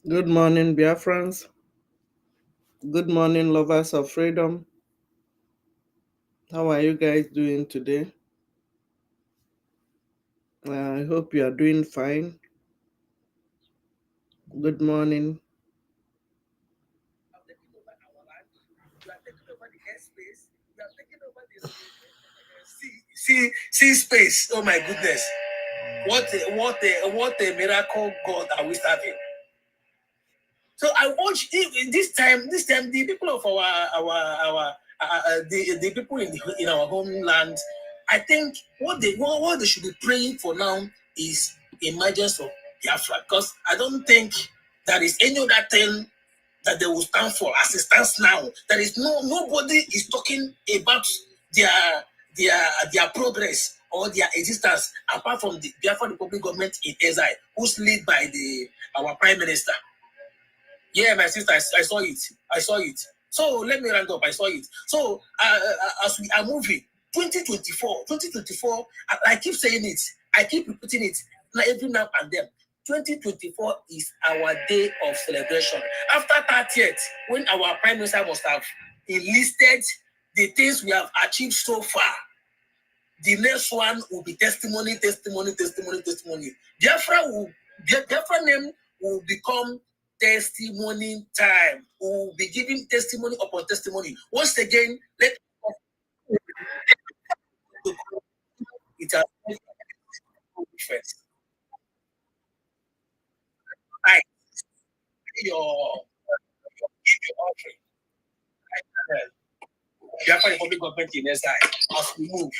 Good morning, Biafrans. Good morning, lovers of freedom. How are you guys doing today? I hope you are doing fine. Good morning. See space. Oh my goodness. What a miracle God are we serving. So I watch this time the people of the people in our homeland. I think what they should be praying for now is emergence of Biafra, because I don't think there is any other thing that they will stand for as it stands now. There is nobody is talking about their their progress or their existence apart from the Biafra Republic government in exile, who's led by our prime minister. Yeah, my sister, I saw it. I saw it. So let me round up. I saw it. So as we are moving, 2024, I keep saying it. I keep repeating it every now and then. 2024 is our day of celebration. After 30th, when our prime minister must have enlisted the things we have achieved so far, the next one will be testimony. Biafra name will become testimony time. We will be giving testimony upon testimony. Once again, let it has first. I your offering. Biafra Republic government in SI as we move.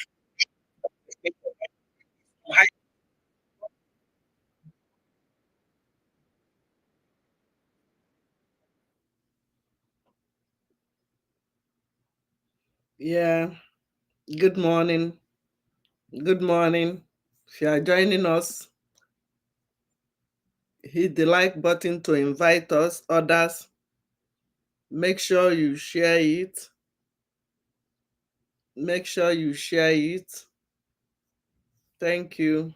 Yeah, good morning. Good morning. If you are joining us, hit the like button to invite us, others. Make sure you share it. Make sure you share it. Thank you.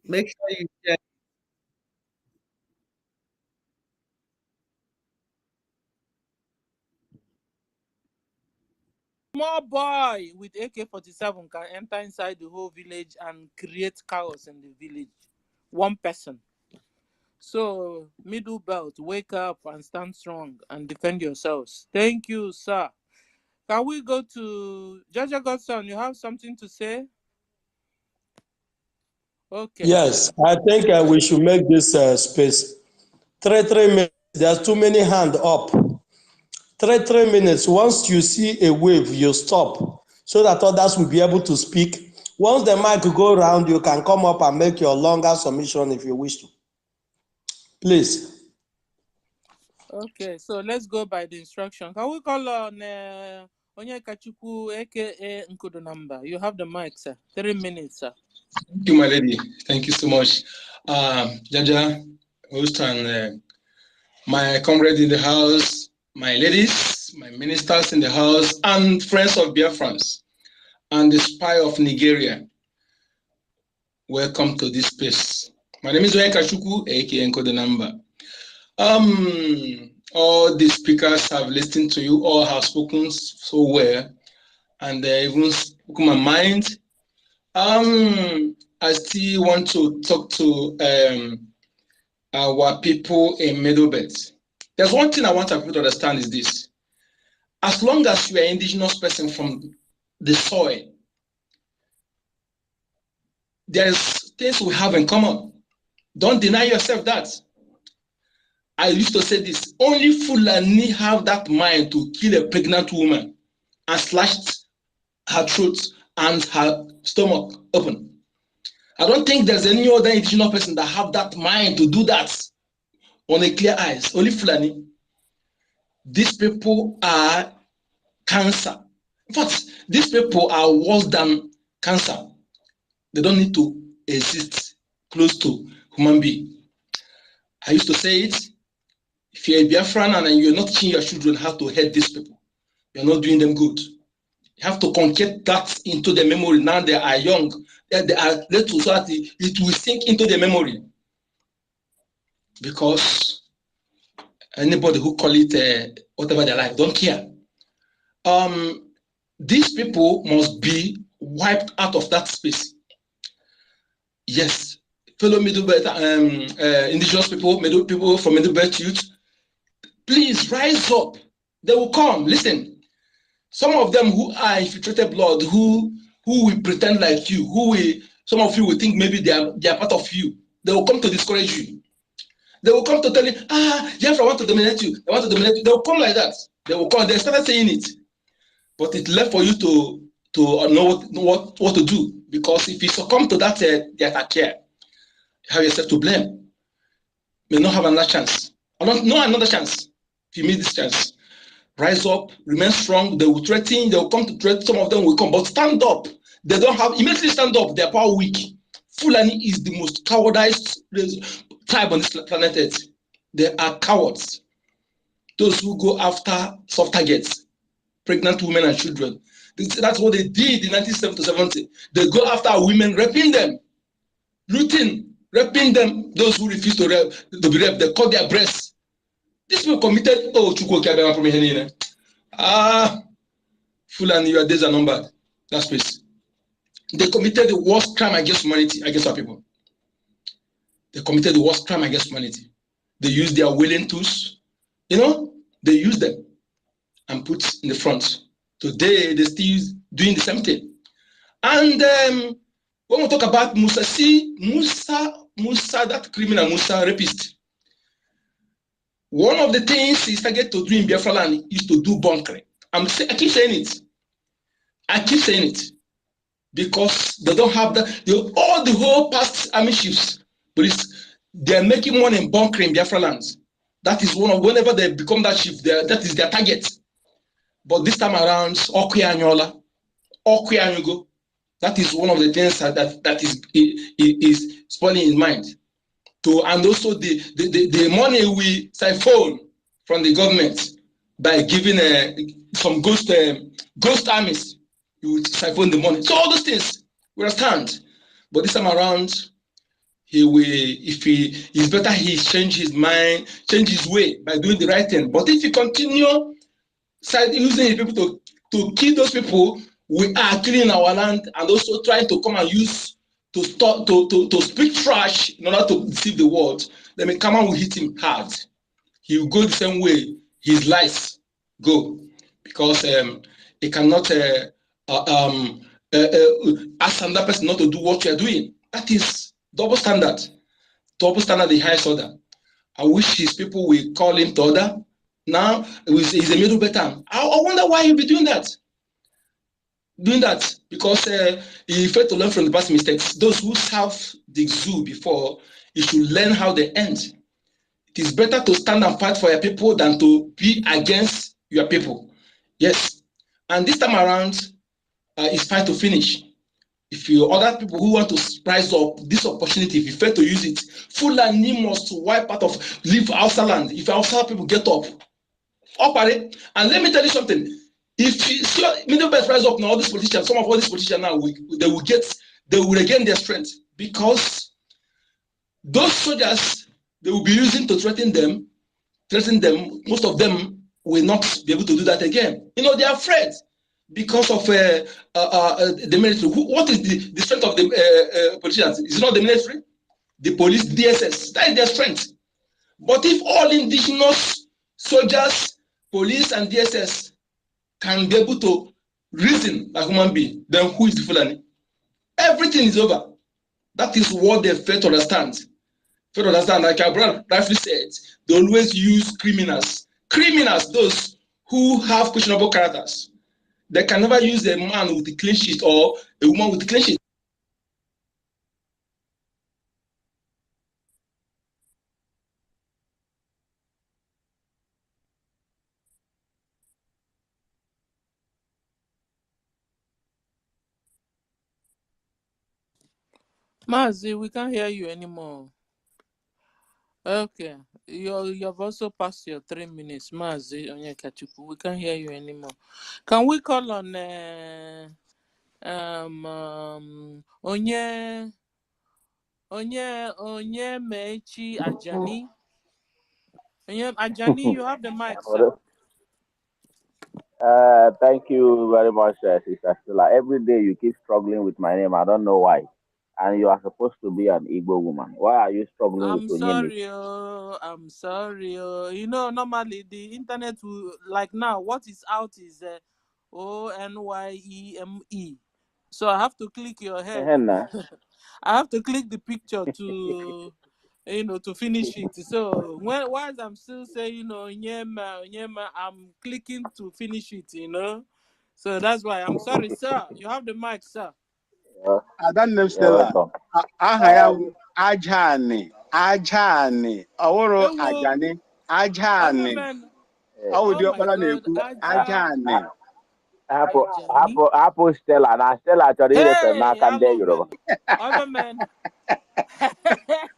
Make sure you share. Small boy with AK-47 can enter inside the whole village and create chaos in the village. One person. So, middle belt, wake up and stand strong and defend yourselves. Thank you, sir. Can we go to Jaja Godson? You have something to say? Okay. Yes, I think we should make this space 3 minutes. There's too many hand up. 3 minutes. Once you see a wave, you stop so that others will be able to speak. Once the mic go around, you can come up and make your longer submission if you wish to. Please. Okay, so let's go by the instruction. Can we call on Onyekachuku, aka Nkudu number? You have the mic, sir. 3 minutes, sir. Thank you, my lady. Thank you so much. Jaja, host, and my comrade in the house, my ladies, my ministers in the house, and friends of Biafrans, and the spy of Nigeria. Welcome to this space. My name is Onyekachuku, aka Nkudu number. All the speakers have listened to you, all have spoken so well, and they even spoken my mind. I still want to talk to our people in Middle Belt. There's one thing I want people to understand is this. As long as you are an indigenous person from the soil, there's things we have in common. Don't deny yourself that. I used to say this, only Fulani have that mind to kill a pregnant woman and slash her throat and her stomach open. I don't think there's any other indigenous person that have that mind to do that on a clear eyes. Only Fulani. These people are cancer. In fact, these people are worse than cancer. They don't need to exist close to human being. I used to say it, if you're a Biafran and you're not teaching your children how to hate these people, You're not doing them good. You have to concatenate that into the memory. Now they are young, they are little, so that it will sink into the memory. Because anybody who call it whatever they like, don't care. These people must be wiped out of that space. Yes, fellow middle belt, indigenous people, middle people from middle belt youth, please rise up. They will come. Listen, some of them who are infiltrated blood, who will pretend like you, some of you will think maybe they are part of you. They will come to discourage you. They will come to tell you, Biafra want to dominate you. They want to dominate you. They will come like that. They will come. They started saying it, but it's left for you to know what to do. Because if you succumb to that, the attack here, you have yourself to blame. You may not have another chance. No another chance. If you miss this chance, rise up, remain strong. They will threaten. They will come to threaten. Some of them will come, but stand up. They don't have immediately stand up. They are power weak. Fulani is the most cowardized tribe on this planet Earth. They are cowards. Those who go after soft targets, pregnant women and children. That's what they did in 1970. They go after women, raping them, looting, raping them. Those who refuse to be raped, they cut their breasts. These people committed. Fulani, your days are numbered. That space. They committed the worst crime against humanity, against our people. They committed the worst crime against humanity. They used their whaling tools. They use them and put in the front. Today, they're still doing the same thing. And when we talk about Musa, that criminal, Musa, rapist, one of the things he started to do in Biafra land is to do bunkering. I keep saying it. Because they don't have all the whole past army chiefs, but they're making money in bunkering Biafra lands. That is whenever they become that chief, that is their target. But this time around, Okwe Anyugo, that is one of the things that is spoiling in mind. And also the money we siphon from the government by giving some ghost armies, you will siphon the money. So all those things we understand. But this time around, it's better he change his mind, change his way by doing the right thing. But if he continue using people to kill those people, we are killing our land and also trying to come and use to speak trash in order to deceive the world. Then the Kama will hit him hard. He will go the same way his lies go, because he cannot ask another person not to do what you are doing. That is double standard. Double standard, the highest order. I wish his people will call him to order. Now he's a middle baton. I wonder why he'll be doing that. Because he failed to learn from the past mistakes. Those who served the zoo before, you should learn how they end. It is better to stand and fight for your people than to be against your people. Yes. And this time around, it's fight to finish. If you other people who want to rise up this opportunity, if you fail to use it, Fulani must wipe out of leave outside land. If outside people get up, and let me tell you something. If middle belt rise up now, all these politicians, some of all these politicians now, they will regain their strength, because those soldiers they will be using to threaten them. Most of them will not be able to do that again. They are afraid because of the military. What is the strength of the politicians? Is it not the military? The police, DSS, that is their strength. But if all indigenous soldiers, police, and DSS can be able to reason like human being, then who is the Fulani? Everything is over. That is what they fail to understand. Like our brother rightly said, they always use criminals. Criminals, those who have questionable characters. They can never use a man with a clean sheet or a woman with a clean sheet. Mazi, we can't hear you anymore. Okay. You've also passed your 3 minutes, Mazi Onyekachuku. We can't hear you anymore. Can we call on Onye Mechi Ajani? Ajani, you have the mic, sir. Thank you very much, Sister Stella. Every day you keep struggling with my name. I don't know why. And you are supposed to be an Igbo woman. Why are you struggling with I'm Onyemi? sorry, oh, I'm sorry. Oh. Normally the internet will, like now, what is out is ONYEME. So I have to click your head. Henna. I have to click the picture to finish it. So whilst I'm still saying, Onyema, Onyema, I'm clicking to finish it. So that's why I'm sorry, sir. You have the mic, sir. You're, Adanne you're Stella, welcome. aha ya bụ Ajani, ọwụrụ Ewo, Ajani, other Ajani, man. ọ bụ Oh my diọkpara God, na-ekwu Aja. Ajani. Ajani. Hapụ Stella. Na Stella chọrọ irefe m Hey, n'aka ndị hello, Yoruba. man. Other man.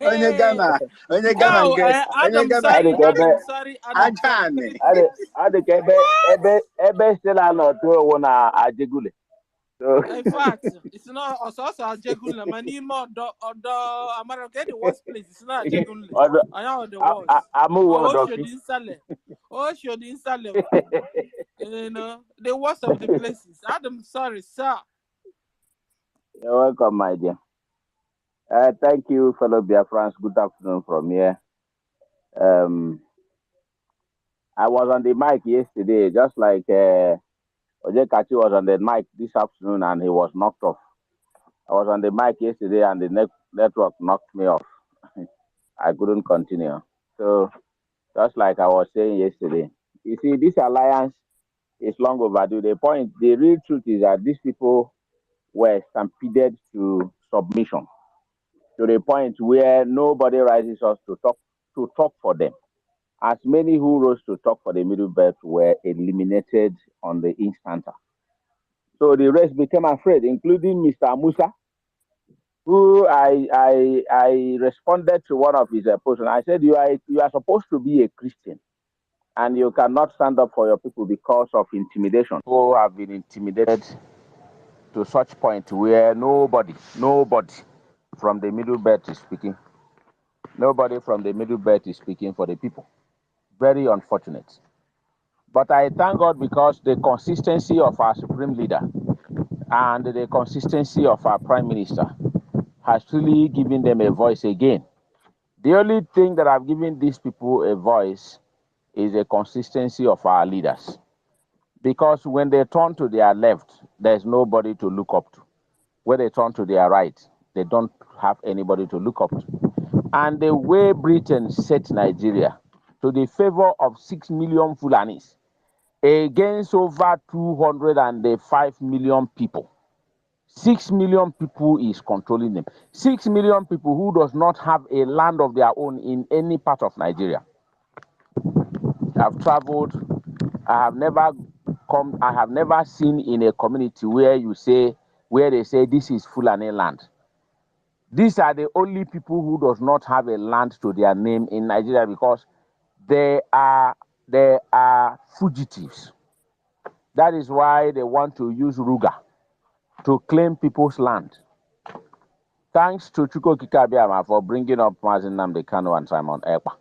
Onye Ghana, Hey. onye Ghana No, nke, onye Adam, Ghana, Ọ dị sorry. ka ebe Adam, sorry. Adam, sorry. Ajani. ọ dị ka ebe Stella nọ tụọ owu na Ajigule. So, In fact, it's not also a Jagunle. My name or America, the worst place. It's not a Jagunle. ọdụ I know the worst. amụwo Oh, ọdọki. should insale. Oh, should insale. The worst of the places. Adam, sorry, sir. You're welcome, my dear. Thank you, fellow Biafrans. Good afternoon from here. Um, I was on the mic yesterday, just like Ojekachi was on the mic this afternoon, and he was knocked off. I was on the mic yesterday, and the network knocked me off. I couldn't continue. So, just like I was saying yesterday, you see, this alliance is long overdue. The real truth is that these people were stampeded to submission, to the point where nobody rises us to talk for them. As many who rose to talk for the Middle Belt were eliminated on the instant. So the rest became afraid, including Mr. Musa, who I responded to one of his posts, and I said, you are supposed to be a Christian, and you cannot stand up for your people because of intimidation. Who have been intimidated to such point where nobody from the Middle Belt is speaking. Nobody from the Middle Belt is speaking for the people. Very unfortunate. But I thank God because the consistency of our supreme leader and the consistency of our prime minister has truly given them a voice again. The only thing that I've given these people a voice is the consistency of our leaders. Because when they turn to their left, there's nobody to look up to. When they turn to their right, they don't have anybody to look up to. And the way Britain set Nigeria to the favor of 6 million Fulanis against over 205 million people. 6 million people is controlling them. 6 million people who does not have a land of their own in any part of Nigeria. I've traveled. I have never seen in a community where they say this is Fulani land. These are the only people who does not have a land to their name in Nigeria because they are fugitives. That is why they want to use Ruga to claim people's land. Thanks to Chuko Kikabiama for bringing up Mazin Namdekano and Simon Ekpa.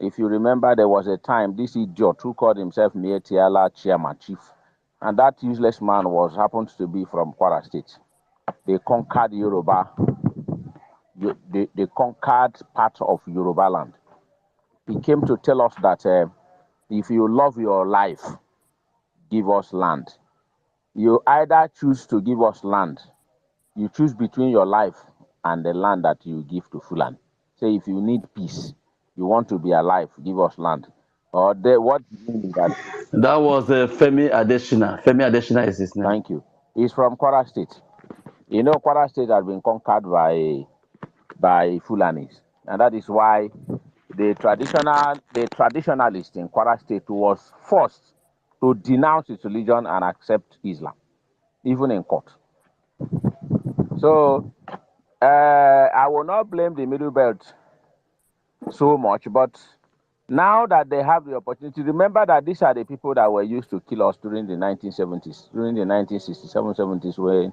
If you remember, there was a time this idiot who called himself Mietiala Chairman Chief, and that useless man happened to be from Kwara State. They conquered Yoruba. They conquered part of Yoruba land. He came to tell us that if you love your life, give us land. You either choose to give us land, you choose between your life and the land that you give to Fulani. Say if you need peace, you want to be alive, give us land. Or what you mean is that? That was Femi Adesina. Femi Adesina is his name. Thank you. He's from Kwara State. You know, Kwara State has been conquered by Fulanis, and that is why the traditionalist in Kwara State was forced to denounce its religion and accept Islam, even in court. So I will not blame the Middle Belt so much. But now that they have the opportunity, remember that these are the people that were used to kill us during the 1970s, during the 1967, 70s, when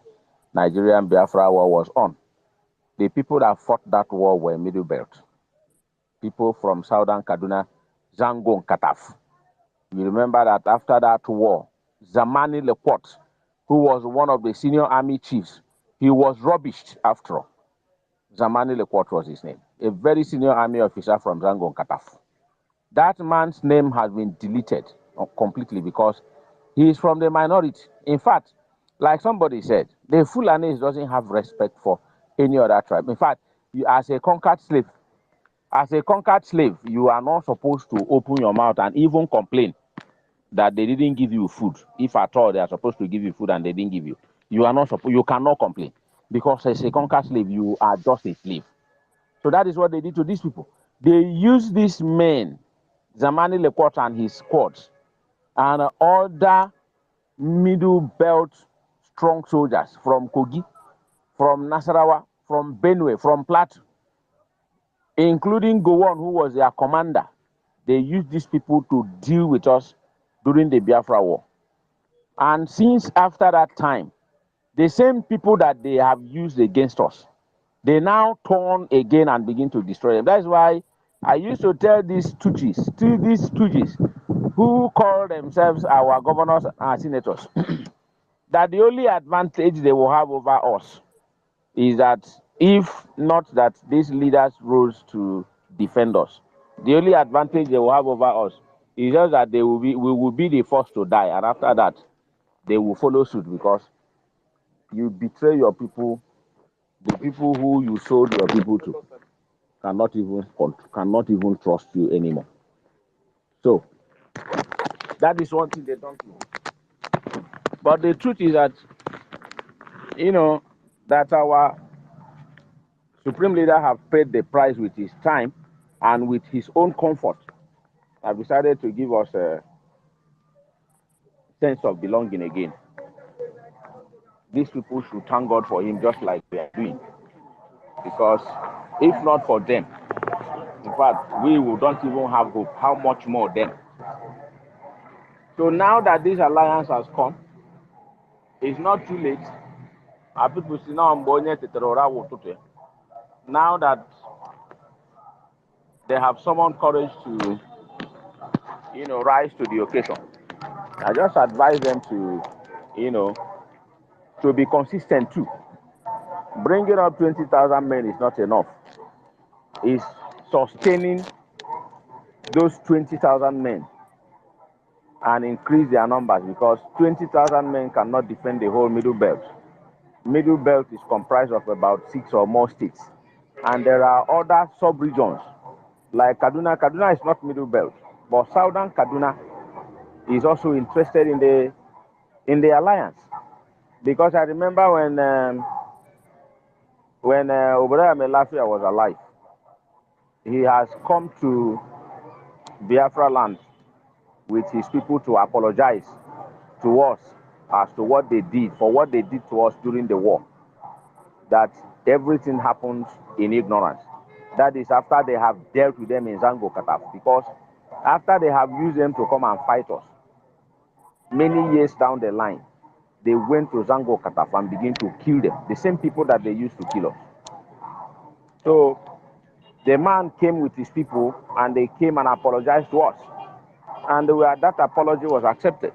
Nigerian Biafra war was on. The people that fought that war were Middle Belt. People from Southern Kaduna, Zango and Kataf. You remember that after that war, Zamani Lequot, who was one of the senior army chiefs, he was rubbished after all. Zamani Lequot was his name, a very senior army officer from Zango and Kataf. That man's name has been deleted completely because he is from the minority. In fact, like somebody said, the Fulanese doesn't have respect for any other tribe. In fact, you, as a conquered slave, you are not supposed to open your mouth and even complain that they didn't give you food. If at all they are supposed to give you food and they didn't give you, you are not supposed. You cannot complain because as a conquered slave, you are just a slave. So that is what they did to these people. They used these men, Zamani Lequot and his squads, and other middle belt strong soldiers from Kogi, from Nasarawa, from Benue, from Plateau, including Gowon, who was their commander. They used these people to deal with us during the Biafra war. And since after that time, the same people that they have used against us, they now turn again and begin to destroy them. That's why I used to tell these stooges who call themselves our governors and senators, that the only advantage they will have over us is that if not that these leaders rose to defend us, the only advantage they will have over us is just that we will be the first to die, and after that, they will follow suit because you betray your people, the people who you sold your people to cannot even trust you anymore. So that is one thing they don't know. But the truth is that that our supreme leader have paid the price with his time and with his own comfort. Have decided to give us a sense of belonging again. These people should thank God for him just like we are doing. Because if not for them, in fact, we don't even have hope. How much more them? So now that this alliance has come, it's not too late. Our people see now now that they have summoned courage to, rise to the occasion. I just advise them to, to be consistent too. Bringing up 20,000 men is not enough. It's sustaining those 20,000 men and increase their numbers because 20,000 men cannot defend the whole Middle Belt. Middle Belt is comprised of about 6 or more states. And there are other sub-regions like Kaduna. Kaduna is not Middle Belt, but Southern Kaduna is also interested in the alliance. Because I remember when Obraya Melafia was alive, he has come to Biafra land with his people to apologize to us as to what they did, for what they did to us during the war. That everything happened in ignorance. That is after they have dealt with them in Zango Kataf, because after they have used them to come and fight us, many years down the line, they went to Zango Kataf and began to kill them, the same people that they used to kill us. So the man came with his people and they came and apologized to us. And that apology was accepted.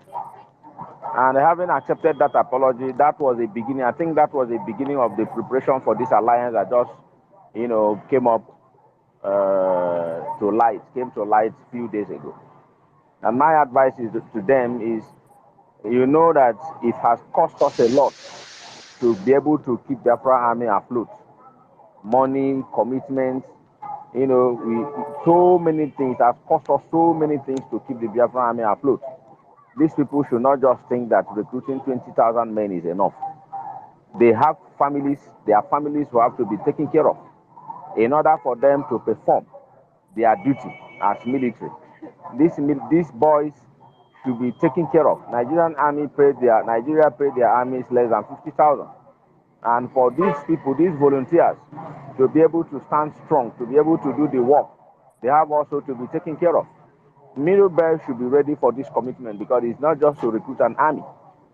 And having accepted that apology, that was the beginning. I think that was the beginning of the preparation for this alliance that just, came up came to light a few days ago. And my advice is to them is, that it has cost us a lot to be able to keep the Biafra army afloat. Money, commitment, so many things have cost us so many things to keep the Biafra army afloat. These people should not just think that recruiting 20,000 men is enough. They have families, their families who have to be taken care of in order for them to perform their duty as military. These boys should be taken care of. Nigeria paid their armies less than 50,000. And for these people, these volunteers, to be able to stand strong, to be able to do the work, They have also to be taken care of. Middle belt should be ready for this commitment because it's not just to recruit an army.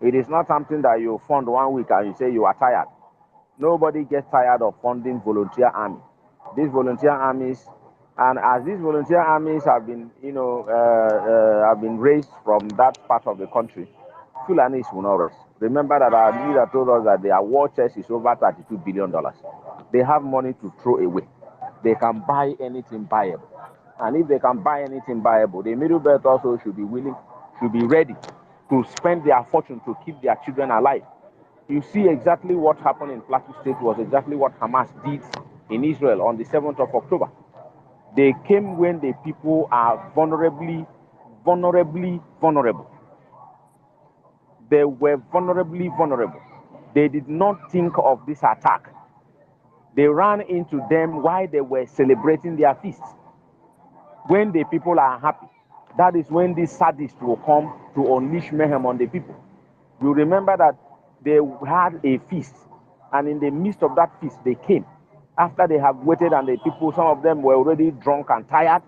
It is not something that you fund 1 week and you say you are tired. Nobody gets tired of funding volunteer army. These volunteer armies, and as these volunteer armies have been, have been raised from that part of the country, Fulanis will not rest. Remember that our leader told us that their war chest is over $32 billion. They have money to throw away. They can buy anything buyable. And if they can buy anything buyable, the middle belt also should be ready to spend their fortune to keep their children alive. You see exactly what happened in Plateau State was exactly what Hamas did in Israel on the 7th of October. They came when the people are vulnerable. They were vulnerably vulnerable. They did not think of this attack. They ran into them while they were celebrating their feasts. When the people are happy, that is when these sadists will come to unleash mayhem on the people. You remember that they had a feast, and in the midst of that feast, they came. After they have waited, and the people, some of them were already drunk and tired,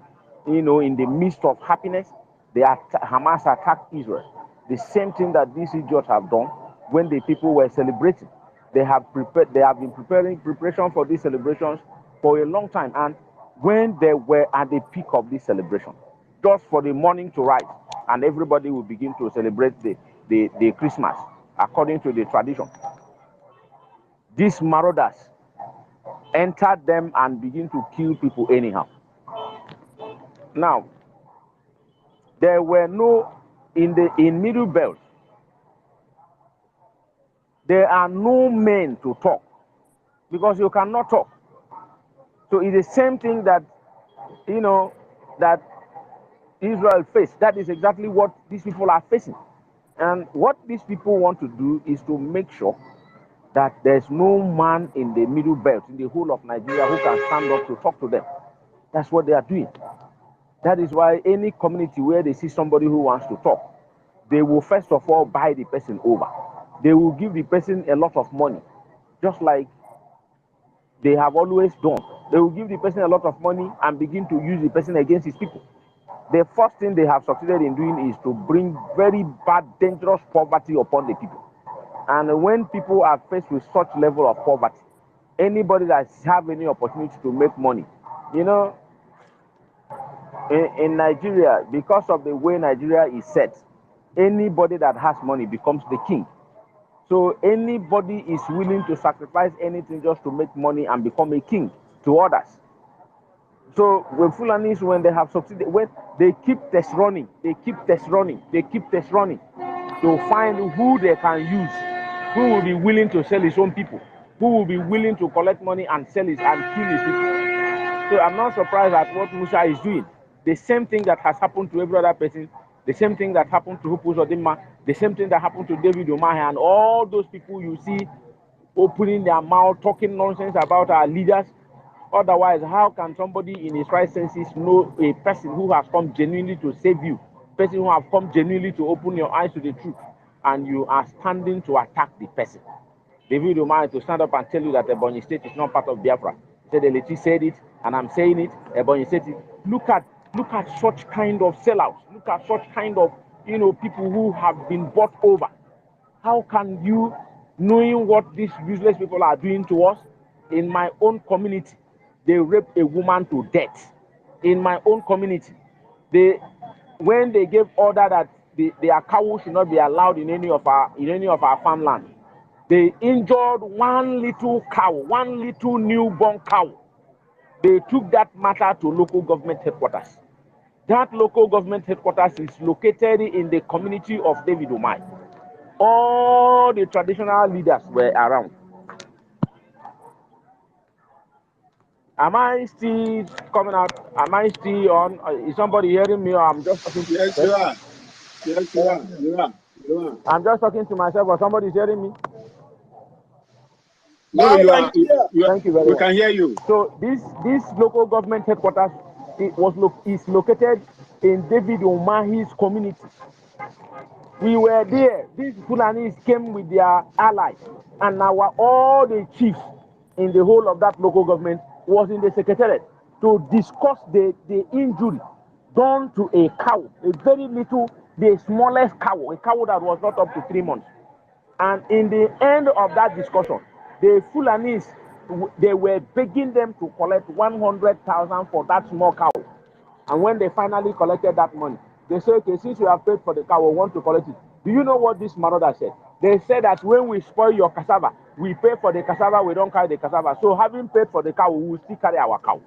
in the midst of happiness, Hamas attacked Israel. The same thing that these idiots have done when the people were celebrating. They have been preparation for these celebrations for a long time, and when they were at the peak of this celebration, just for the morning to rise, and everybody will begin to celebrate the Christmas according to the tradition. These marauders entered them and begin to kill people anyhow. Now, there were no in Middle Belt. There are no men to talk because you cannot talk. So it's the same thing that that Israel faced. That is exactly what these people are facing. And what these people want to do is to make sure that there's no man in the Middle Belt, in the whole of Nigeria, who can stand up to talk to them. That's what they are doing. That is why any community where they see somebody who wants to talk, they will first of all buy the person over. They will give the person a lot of money, just like they have always done. They will give the person a lot of money and begin to use the person against his people. The first thing they have succeeded in doing is to bring very bad, dangerous poverty upon the people. And when people are faced with such level of poverty, anybody that have any opportunity to make money, in Nigeria, because of the way Nigeria is set, anybody that has money becomes the king. So anybody is willing to sacrifice anything just to make money and become a king to others. So with Fulanis, when they have succeeded, when they keep test running to find who they can use, who will be willing to sell his own people, who will be willing to collect money and sell it and kill his people. So I'm not surprised at what Musa is doing. The same thing that has happened to every other person, the same thing that happened to Hupus Odima, the same thing that happened to David Umahi, and all those people you see opening their mouth, talking nonsense about our leaders. Otherwise, how can somebody in his right senses know a person who has come genuinely to save you, person who has come genuinely to open your eyes to the truth, and you are standing to attack the person? David Umahi to stand up and tell you that Ebonyi State is not part of Biafra. He said, Eleti said it, and I'm saying it, Ebonyi State is. Look at such kind of sellouts. Look at such kind of, people who have been bought over. How can you, knowing what these useless people are doing to us? In my own community, they raped a woman to death. In my own community, when they gave order that their cow should not be allowed in any of our farmland, they injured one little cow, one little newborn cow. They took that matter to local government headquarters. That local government headquarters is located in the community of David Umahi. All the traditional leaders were around. Am I still coming out? Am I still on? Is somebody hearing me, or I'm just talking to Yes, you myself? are. Yes, you are. You are. You are. I'm just talking to myself, or somebody's hearing me? No, you are. You are. Thank you very We much. can hear you. So this local government headquarters is located in David Umahi's community. We were there. These Fulanis came with their allies, and all the chiefs in the whole of that local government was in the secretariat. to discuss the injury done to a cow, a very little, the smallest cow, a cow that was not up to 3 months. And in the end of that discussion, the Fulanis, they were begging them to collect 100,000 for that small cow. And when they finally collected that money, they said, okay, since you have paid for the cow, we want to collect it. Do you know what this mother said? They said that when we spoil your cassava, we pay for the cassava, we don't carry the cassava. So having paid for the cow, we will still carry our cow.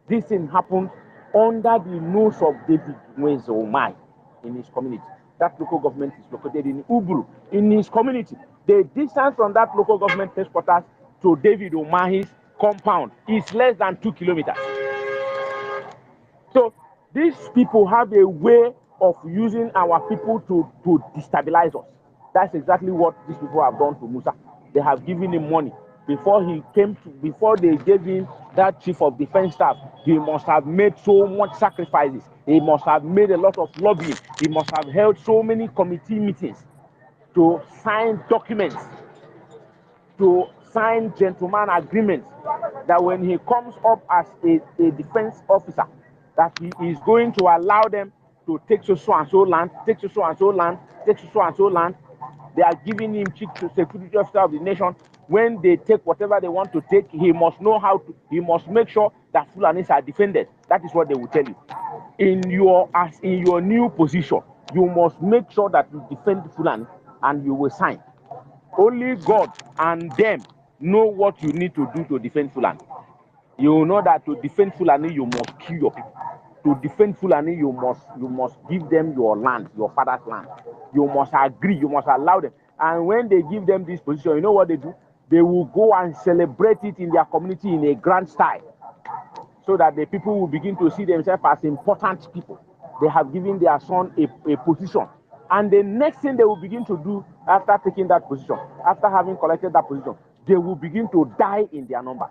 This thing happened under the nose of David Mwezomai in his community. That local government is located in Uburu, in his community. The distance from that local government headquarters to David Umahi's compound is less than 2 kilometers. So these people have a way of using our people to destabilize us. That's exactly what these people have done to Musa. They have given him money. Before they gave him that chief of defense staff, he must have made so much sacrifices. He must have made a lot of lobbying. He must have held so many committee meetings to sign documents, to sign gentleman agreements, that when he comes up as a defense officer, that he is going to allow them to take so and so land, take so and so land, take so and so land. They are giving him chief security officer of the nation. When they take whatever they want to take, he must know how to, he must make sure that Fulanis are defended. That is what they will tell you. In your new position, you must make sure that you defend Fulani and you will sign. Only God and them know what you need to do to defend Fulani. You know that to defend Fulani, you must kill your people. To defend Fulani, you must give them your land, your father's land. You must agree, you must allow them. And when they give them this position, you know what they do? They will go and celebrate it in their community in a grand style, so that the people will begin to see themselves as important people. They have given their son a position. And the next thing they will begin to do after taking that position, after having collected that position, they will begin to die in their numbers.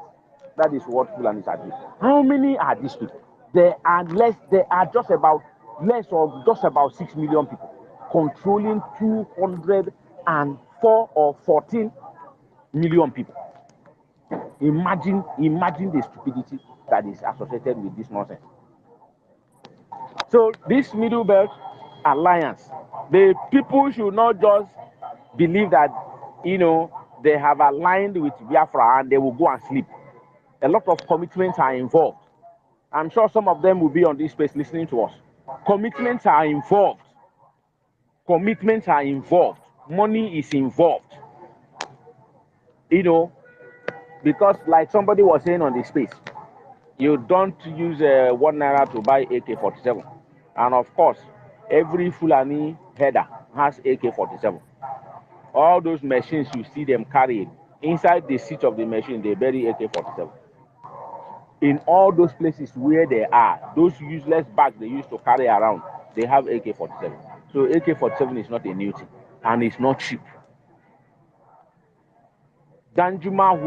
That is what Fulanis are doing. How many are these people? They are just about 6 million people controlling 204 or 14 million people. Imagine the stupidity that is associated with this nonsense. So this Middle Belt Alliance, the people should not just believe that, they have aligned with Biafra and they will go and sleep. A lot of commitments are involved. I'm sure some of them will be on this space listening to us. Commitments are involved. Commitments are involved. Money is involved. Because like somebody was saying on this space, you don't use 1 naira to buy AK-47. And of course, every Fulani header has AK-47. All those machines you see them carrying, inside the seat of the machine, they bury AK-47. In all those places where they are, those useless bags they used to carry around, they have AK-47. So AK-47 is not a new thing, and it's not cheap. Danjuma,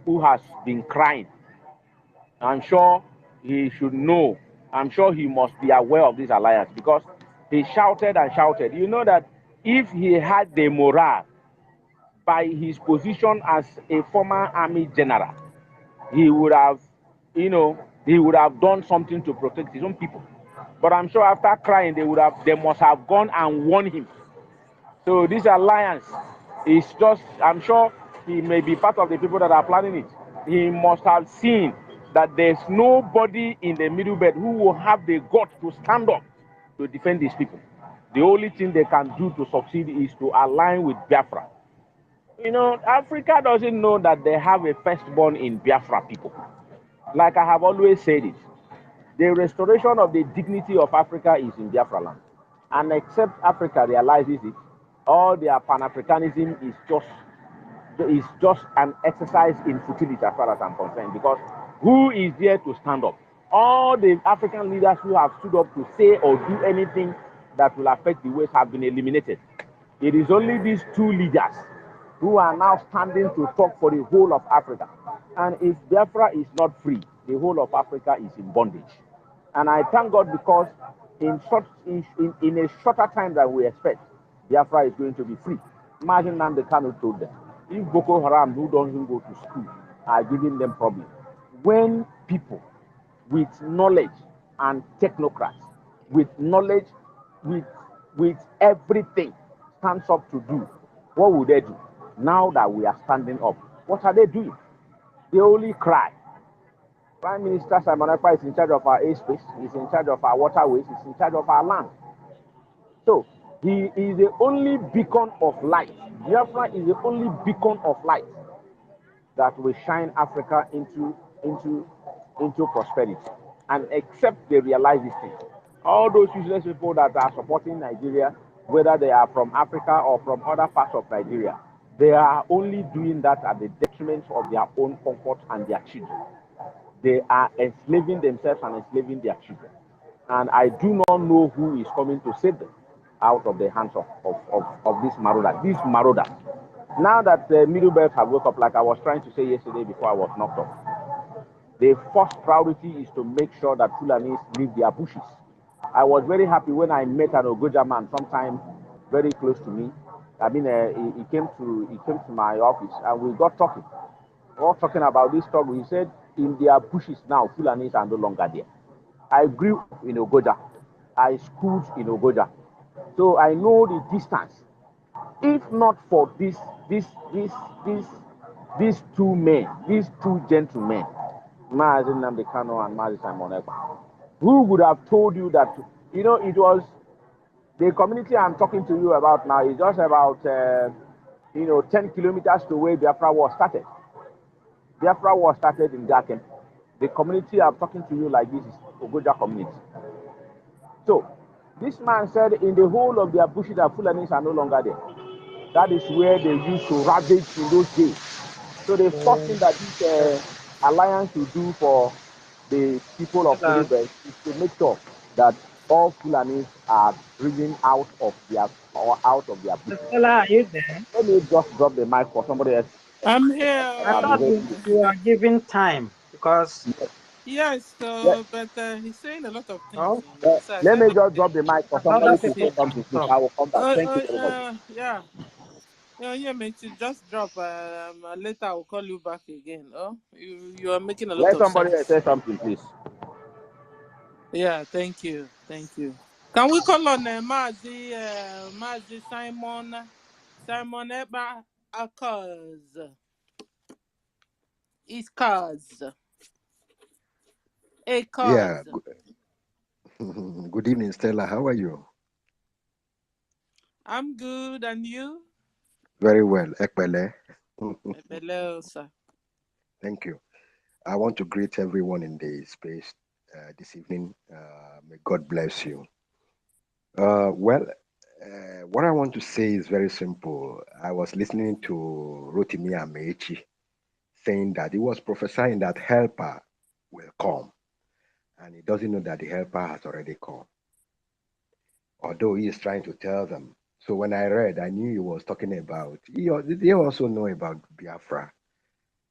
who has been crying, I'm sure he should know. I'm sure he must be aware of this alliance, because he shouted and shouted. You know that if he had the morale by his position as a former army general, he would have, done something to protect his own people. But I'm sure after crying, they must have gone and warned him. So this alliance is just, I'm sure he may be part of the people that are planning it. He must have seen that there's nobody in the Middle Belt who will have the guts to stand up to defend these people. The only thing they can do to succeed is to align with Biafra. Africa doesn't know that they have a firstborn in Biafra people. Like I have always said it, the restoration of the dignity of Africa is in Biafra land. And except Africa realizes it, all their Pan-Africanism is just an exercise in futility as far as I'm concerned, because who is there to stand up? All the African leaders who have stood up to say or do anything that will affect the West have been eliminated. It is only these two leaders who are now standing to talk for the whole of Africa. And if Biafra is not free, the whole of Africa is in bondage. And I thank God, because in a shorter time than we expect, Biafra is going to be free. Imagine Nnamdi Kanu told them, if Boko Haram, who doesn't go to school, are giving them problems, when people with knowledge and technocrats, with knowledge, with everything, stands up to do, what would they do? Now that we are standing up, what are they doing? They only cry. Prime Minister Simon Ekpa is in charge of our airspace, he's in charge of our waterways, he's in charge of our land. So he is the only beacon of light. Biafra is the only beacon of light that will shine Africa into prosperity. And except they realize this thing, all those useless people that are supporting Nigeria, whether they are from Africa or from other parts of Nigeria, they are only doing that at the detriment of their own comfort and their children. They are enslaving themselves and enslaving their children. And I do not know who is coming to save them out of the hands of this marauder. These marauders. Now that the middle belt have woke up, like I was trying to say yesterday before I was knocked off, the first priority is to make sure that Fulanis leave their bushes. I was very happy when I met an Ogoja man sometime very close to me. I mean, he came to my office and we got talking. We were talking about this struggle. He said, in their bushes now, Fulanis are no longer there. I grew up in Ogoja. I schooled in Ogoja. So I know the distance. If not for these two men, these two gentlemen, Mazi Nnamdi Kanu and Mazi Simon Ekpa, who would have told you that, it was the community I'm talking to you about now is just about 10 kilometers to where Biafra war started. Biafra war started in Gakem. The community I'm talking to you like this is Ogoja community. So this man said in the whole of their bushes that Fulanis are no longer there. That is where they used to ravage in those days. So the first thing that this alliance will do for the people of Middle Belt is to make sure that all Fulanis are driven out of their bushes. Stella, are you there? Let me just drop the mic for somebody else. I'm I here. thought you were giving time because Yes, Let, but he's saying a lot of things. oh, So I let said, me just okay. drop the mic for other somebody to people say can something. Please, talk. I will come back. Thank you, everybody. Yeah. Yeah, mate, you just drop. Later I'll call you back again. Oh, you are making a lot Let of somebody else sense. say something, please. Yeah, thank you. Can we call on Mazi Simon Eba Akaz? It's cause a Yeah, cause. good evening, Stella. How are you? I'm good, and you? Very well, Ekpele. Hello, sir. Thank you. I want to greet everyone in the space this evening. May God bless you. What I want to say is very simple. I was listening to Rotimi Amechi saying that he was prophesying that helper will come, and he doesn't know that the helper has already come, although he is trying to tell them. So when I read, I knew he was talking about, they also know about Biafra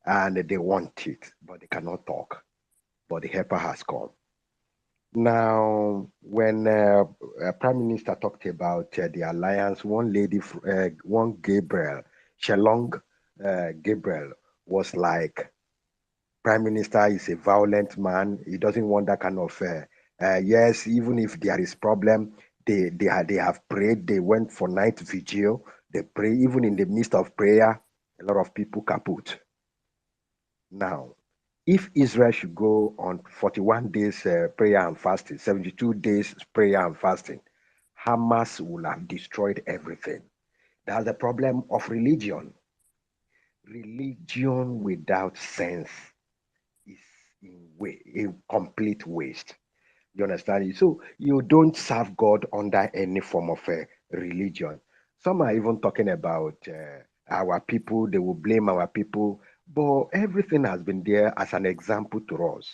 and they want it, but they cannot talk. But the helper has come. Now, when Prime Minister talked about the alliance, one Gabriel, Shelong Gabriel, was like, Prime Minister is a violent man. He doesn't want that kind of, yes, even if there is problem, they have prayed. They went for night vigil. They pray, even in the midst of prayer, a lot of people kaput. Now, if Israel should go on 41 days prayer and fasting, 72 days prayer and fasting, Hamas will have destroyed everything. That's the problem of religion. Religion without sense is a complete waste. You understand? So you don't serve God under any form of religion. Some are even talking about our people. They will blame our people, but everything has been there as an example to us.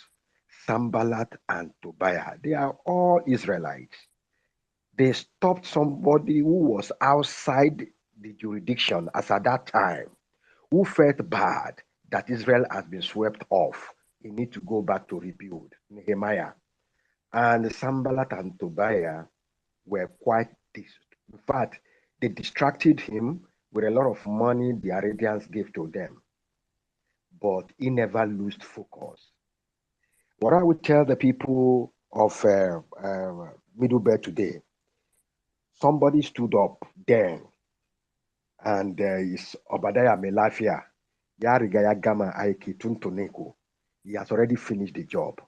Sambalat and Tobiah, they are all Israelites. They stopped somebody who was outside the jurisdiction as at that time, who felt bad that Israel has been swept off. He need to go back to rebuild. Nehemiah. And Sambalat and Tobiah were in fact, they distracted him with a lot of money the Arabians gave to them. But he never lost focus. What I would tell the people of Middle Belt today, somebody stood up then, and is Obadiah Melafia, Yarigaya Gama Aiki Tuntoneko. He has already finished the job.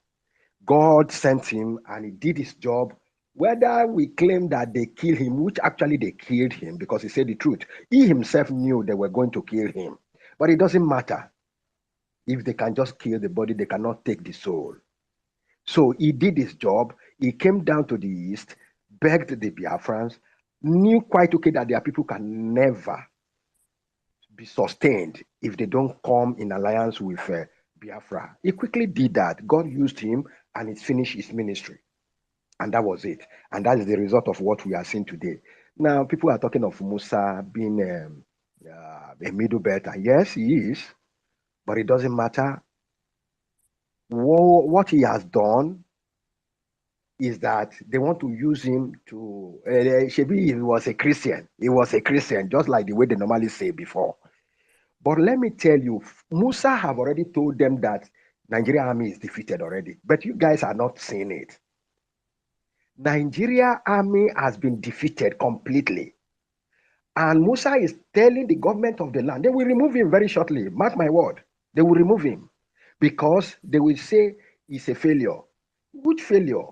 God sent him and he did his job. Whether we claim that they killed him, which actually they killed him because he said the truth, he himself knew they were going to kill him. But it doesn't matter. If they can just kill the body, they cannot take the soul. So he did his job. He came down to the east, begged the Biafrans, knew quite okay that their people can never be sustained if they don't come in alliance with Biafra. He quickly did that. God used him and he finished his ministry. And that was it. And that is the result of what we are seeing today. Now, people are talking of Musa being a middle belter. Yes, he is. But it doesn't matter. What he has done is that they want to use him to. Shebi, he was a Christian. He was a Christian, just like the way they normally say before. But let me tell you, Musa have already told them that Nigeria army is defeated already. But you guys are not seeing it. Nigeria army has been defeated completely. And Musa is telling the government of the land, they will remove him very shortly. Mark my word. They will remove him because they will say he's a failure. Which failure?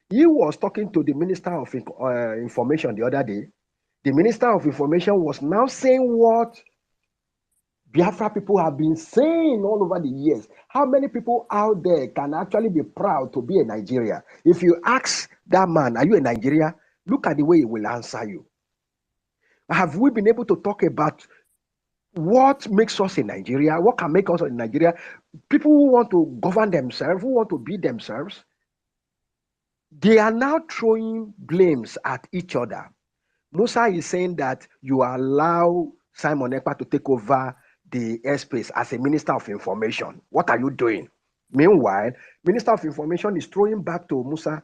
He was talking to the Minister of Information the other day. The Minister of Information was now saying what Biafra people have been saying all over the years. How many people out there can actually be proud to be a Nigerian? If you ask that man, are you a Nigerian? Look at the way he will answer you. Have we been able to talk about what makes us in Nigeria? What can make us in Nigeria? People who want to govern themselves, who want to be themselves, they are now throwing blames at each other. Musa is saying that you allow Simon Ekpa to take over the airspace as a Minister of Information. What are you doing? Meanwhile, Minister of Information is throwing back to Musa,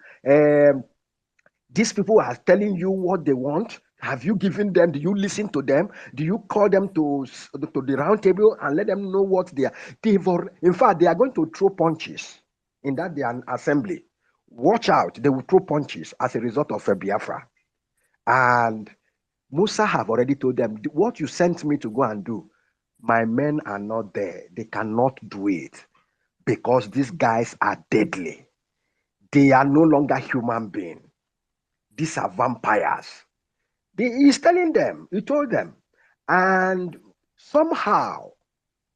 these people are telling you what they want. Have you given them? Do you listen to them? Do you call them to the round table and let them know what they are? In fact, they are going to throw punches in that their assembly. Watch out, they will throw punches as a result of a Biafra. And Musa have already told them, what you sent me to go and do, my men are not there. They cannot do it because these guys are deadly. They are no longer human beings. These are vampires. He's telling them, he told them. And somehow,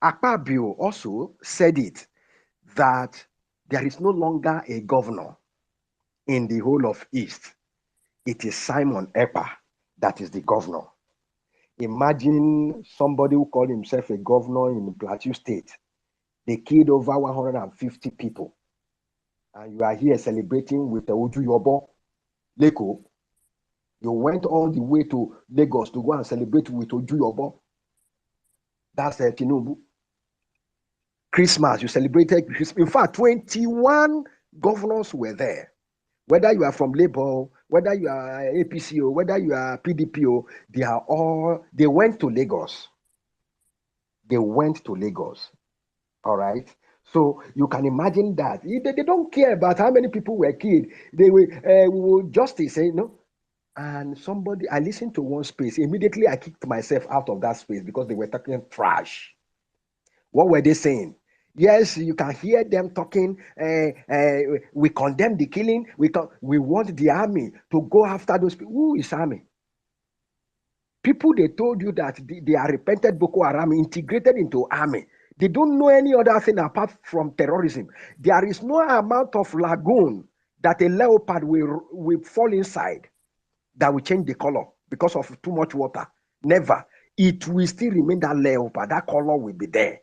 Akpabio also said it, that there is no longer a governor in the whole of East. It is Simon Ekpa that is the governor. Imagine somebody who called himself a governor in Plateau State. They killed over 150 people. And you are here celebrating with the Uju Yobo, Leko. You went all the way to Lagos to go and celebrate with Uju Yobo. That's Tinubu. Christmas, you celebrated Christmas. In fact, 21 governors were there. Whether you are from Labour, whether you are APCO, whether you are PDPO, they went to Lagos. They went to Lagos. All right. So you can imagine that. They don't care about how many people were killed. They will justice, no. And I listened to one space. Immediately I kicked myself out of that space because they were talking trash. What were they saying? Yes, you can hear them talking. We condemn the killing. We want the army to go after those people. Who is army? People, they told you that they are repented Boko Haram integrated into army. They don't know any other thing apart from terrorism. There is no amount of lagoon that a leopard will fall inside that will change the color because of too much water. Never. It will still remain that leopard. That color will be there.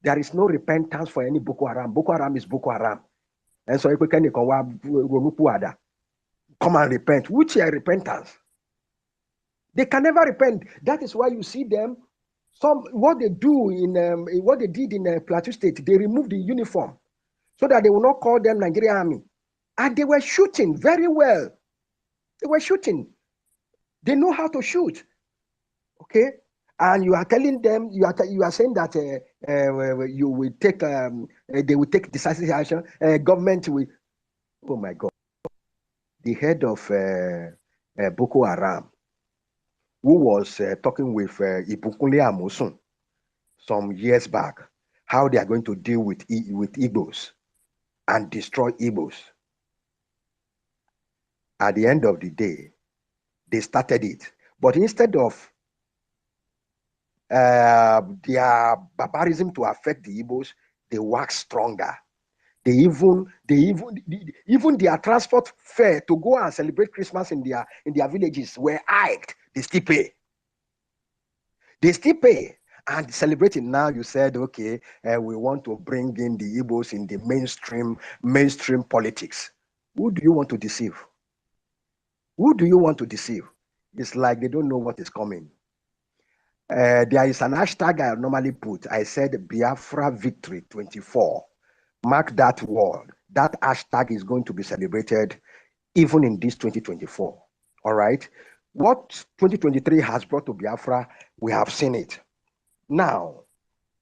There is no repentance for any Boko Haram. Boko Haram is Boko Haram. And so come and repent. Which is repentance? They can never repent. That is why you see them. What they did in Plateau State, they removed the uniform so that they will not call them Nigerian Army. And they were shooting very well. They were shooting. They know how to shoot. Okay? And you are telling them, you are saying that you will take, they will take decisive action. Government will. Oh my God! The head of Boko Haram, who was talking with Ibukunle Amosun some years back, how they are going to deal with Igbos and destroy Igbos. At the end of the day, they started it, but instead of their barbarism to affect the Igbos, they wax stronger. Even their transport fare to go and celebrate Christmas in their villages were hiked. They still pay. They still pay. And celebrating now, you said, okay, we want to bring in the Igbos in the mainstream politics. Who do you want to deceive? Who do you want to deceive? It's like they don't know what is coming. There is an hashtag I normally put. I said Biafra Victory 24. Mark that word. That hashtag is going to be celebrated even in this 2024. All right. What 2023 has brought to Biafra, we have seen it. Now,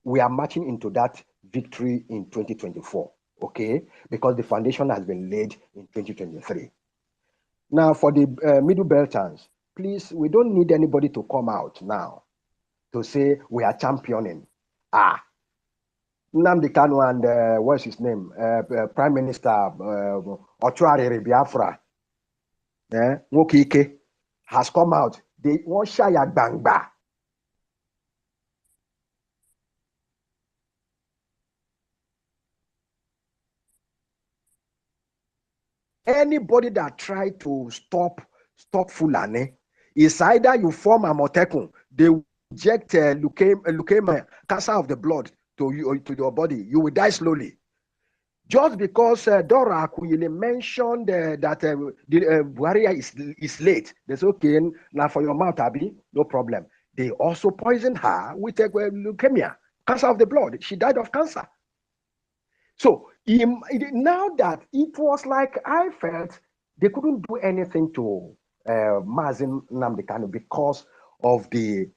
we are marching into that victory in 2024. Okay. Because the foundation has been laid in 2023. Now, for the Middle Beltans, please, we don't need anybody to come out now to say we are championing. Nnamdi Kanu and what's his name? Prime Minister Ochuariri Biafra, Nwokike, has come out. They want Shaya Gbangba. Anybody that try to stop Fulani is either you form a Amotekun, they inject leukemia, cancer of the blood to your body, you will die slowly. Just because Dora Akuyele mentioned that the barrier is late, that's okay. Now for your mouth, Abi, no problem. They also poisoned her with leukemia, cancer of the blood. She died of cancer. So now that it was like I felt they couldn't do anything to Mazin Nnamdi Kanu because of the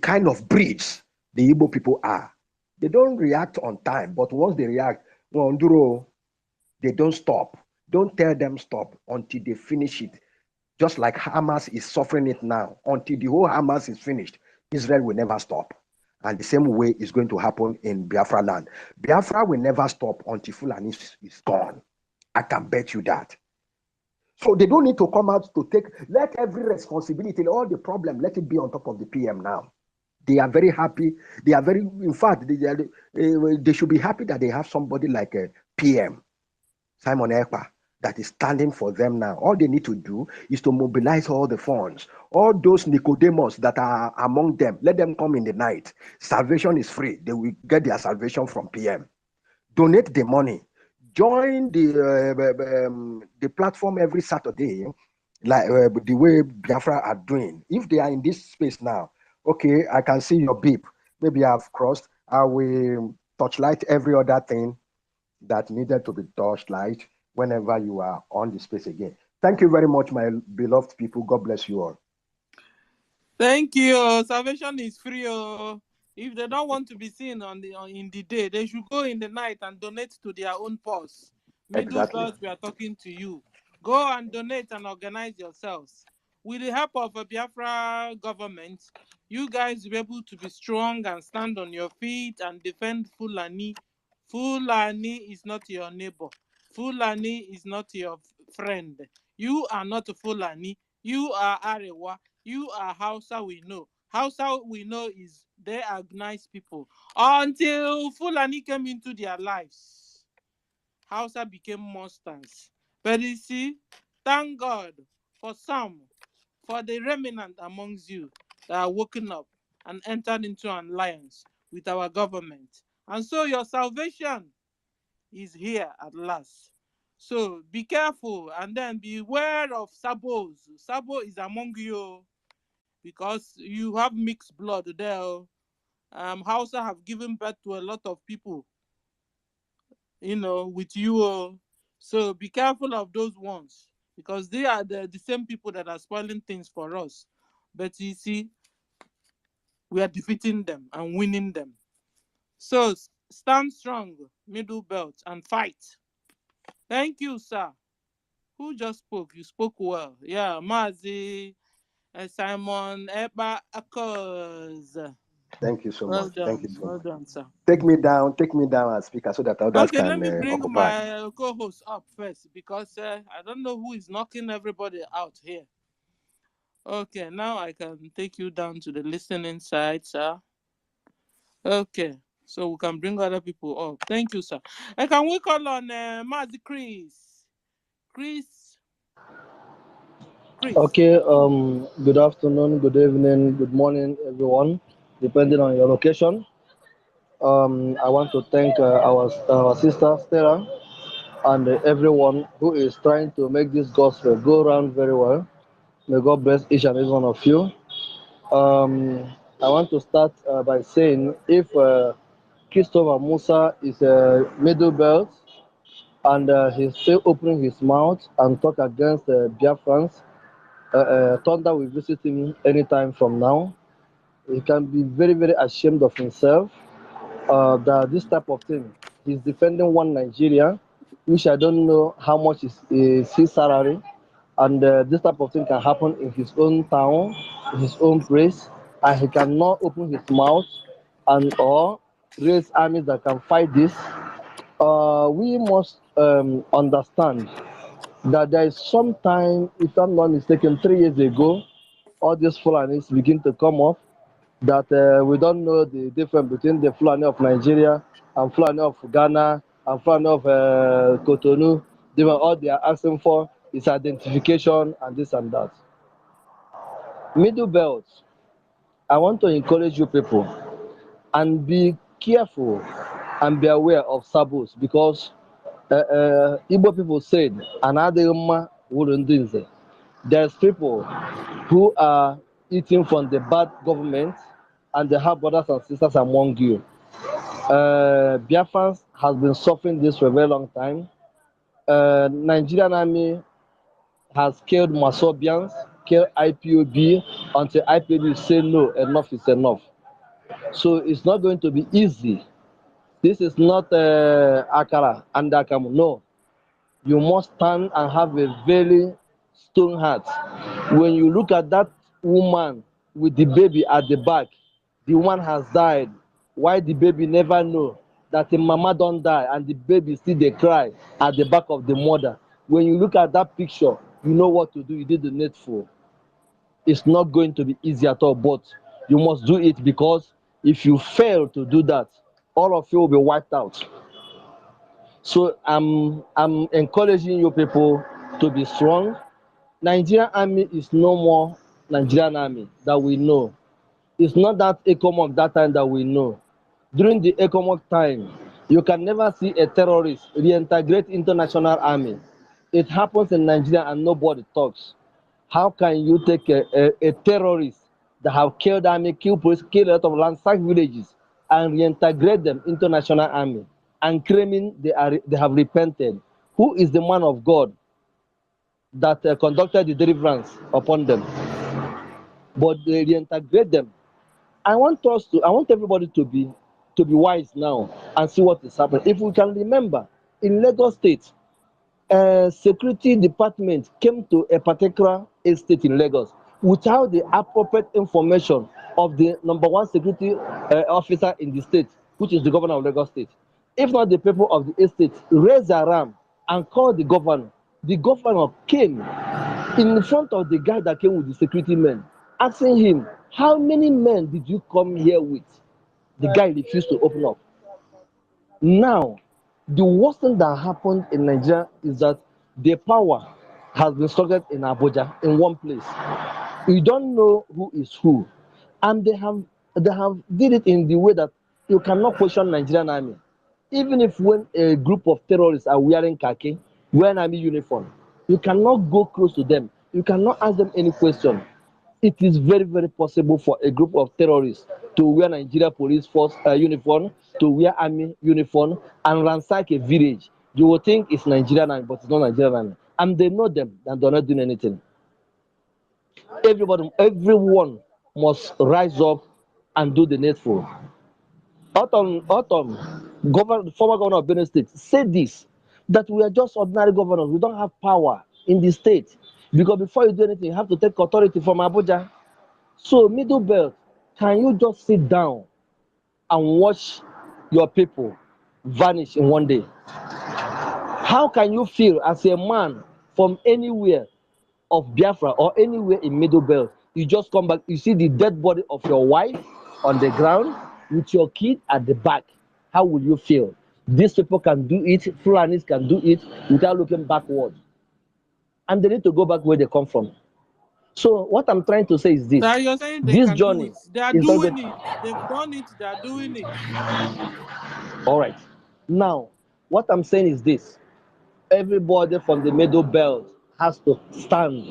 kind of breeds the Igbo people are. They don't react on time, but once they react, they don't stop. Don't tell them stop until they finish it. Just like Hamas is suffering it now. Until the whole Hamas is finished, Israel will never stop. And the same way is going to happen in Biafra land. Biafra will never stop until Fulani is gone. I can bet you that. So they don't need to come out to let every responsibility, all the problem, let it be on top of the PM now. They are very happy. They are very, in fact, they should be happy that they have somebody like a PM, Simon Ekpa, that is standing for them now. All they need to do is to mobilize all the funds. All those Nicodemus that are among them, let them come in the night. Salvation is free. They will get their salvation from PM. Donate the money. Join the platform every Saturday, like the way Biafra are doing. If they are in this space now, okay, I can see your beep. Maybe I've crossed. I will touchlight every other thing that needed to be touchlight whenever you are on the space again. Thank you very much, my beloved people. God bless you all. Thank you. Salvation is free. If they don't want to be seen in the day, they should go in the night and donate to their own purse. Middle Exactly. Belt, we are talking to you. Go and donate and organize yourselves. With the help of a Biafra government, you guys will be able to be strong and stand on your feet and defend Fulani. Fulani is not your neighbor. Fulani is not your friend. You are not Fulani. You are Arewa. You are Hausa, we know. Hausa, we know, is they are nice people. Until Fulani came into their lives, Hausa became monsters. But you see, thank God for the remnant amongst you that are woken up and entered into an alliance with our government. And so your salvation is here at last. So be careful and then beware of sabos. Sabo is among you because you have mixed blood there. Hausa have given birth to a lot of people, with you. So be careful of those ones because they are the same people that are spoiling things for us. But you see, We are defeating them and winning them. So stand strong, middle belt, and fight. Thank you, sir. Who just spoke? You spoke well. Yeah, Mazi, Simon, Eba, Akos. Thank you so Well much. Thank you done. so Well much. done, sir. Take me down as speaker so that others Okay, let can me bring occupy. my co-host up first because I don't know who is knocking everybody out here. Okay, now I can take you down to the listening side, sir. Okay, so we can bring other people up. Thank you, sir. And can we call on Mazi Chris? Chris, Chris. Okay, good afternoon, good evening, good morning, everyone, depending on your location. I want to thank our sister Stella and everyone who is trying to make this gospel go around very well. May God bless each and every one of you. I want to start by saying if Christopher Musa is a middle belt and he's still opening his mouth and talk against Biafrans, Thunder will visit him anytime from now. He can be very, very ashamed of himself that this type of thing. He's defending one Nigeria, which I don't know how much is his salary, and this type of thing can happen in his own town, in his own place, and he cannot open his mouth and or raise armies that can fight this. We must understand that there is some time, if I'm not mistaken, 3 years ago, all these Fulanis begin to come up that we don't know the difference between the Fulani of Nigeria and Fulani of Ghana and Fulani of Cotonou. All they are asking for is identification and this and that. Middle belt, I want to encourage you people and be careful and be aware of sabos because Igbo people said, "Anadema wurundinze." There's people who are eating from the bad government and they have brothers and sisters among you. Biafrans has been suffering this for a very long time. Nigerian army has killed Masobians, killed IPOB until IPOB say no, enough is enough. So it's not going to be easy. This is not Akara and Akamu. No, you must stand and have a very stone heart. When you look at that woman with the baby at the back, the woman has died. Why the baby never know that the mama don't die and the baby still they cry at the back of the mother. When you look at that picture, you know what to do. You did the needful. It's not going to be easy at all, but you must do it because if you fail to do that, all of you will be wiped out. So I'm encouraging you people to be strong. Nigerian army is no more Nigerian army that we know. It's not that ECOMOG that time that we know. During the ECOMOG time, you can never see a terrorist reintegrate international army. It happens in Nigeria and nobody talks. How can you take a terrorist that have killed army, killed police, killed a lot of ransacked villages and reintegrate them into national army and claiming they have repented? Who is the man of God that conducted the deliverance upon them? But they reintegrate them. I want everybody to be wise now and see what is happening. If we can remember, in Lagos State, security department came to a particular estate in Lagos without the appropriate information of the number one security officer in the state, which is the governor of Lagos State. If not, the people of the estate raised their arm and called the governor. The governor came in front of the guy that came with the security men, asking him, "How many men did you come here with?" The guy refused to open up. Now, the worst thing that happened in Nigeria is that the power has been structured in Abuja in one place. You don't know who is who, and they have did it in the way that you cannot question Nigerian army. Even if when a group of terrorists are wearing khaki, wearing army uniform, you cannot go close to them. You cannot ask them any question. It is very, very possible for a group of terrorists to wear Nigeria police force uniform, to wear army uniform, and ransack a village. You will think it's Nigerian army, but it's not Nigerian army. And they know them, and they're not doing anything. Everyone must rise up and do the needful. Former governor of Benue State, said this, that we are just ordinary governors. We don't have power in the state. Because before you do anything, you have to take authority from Abuja. So, Middle Belt, can you just sit down and watch your people vanish in one day? How can you feel as a man from anywhere of Biafra or anywhere in Middle Belt? You just come back, you see the dead body of your wife on the ground with your kid at the back. How will you feel? These people can do it, Fulanis can do it without looking backward. And they need to go back where they come from. So what I'm trying to say is this. So you're saying they This can do journey it. They are is not doing going. it. They've done it. They are doing it. All right. Now, what I'm saying is this. Everybody from the Middle Belt has to stand.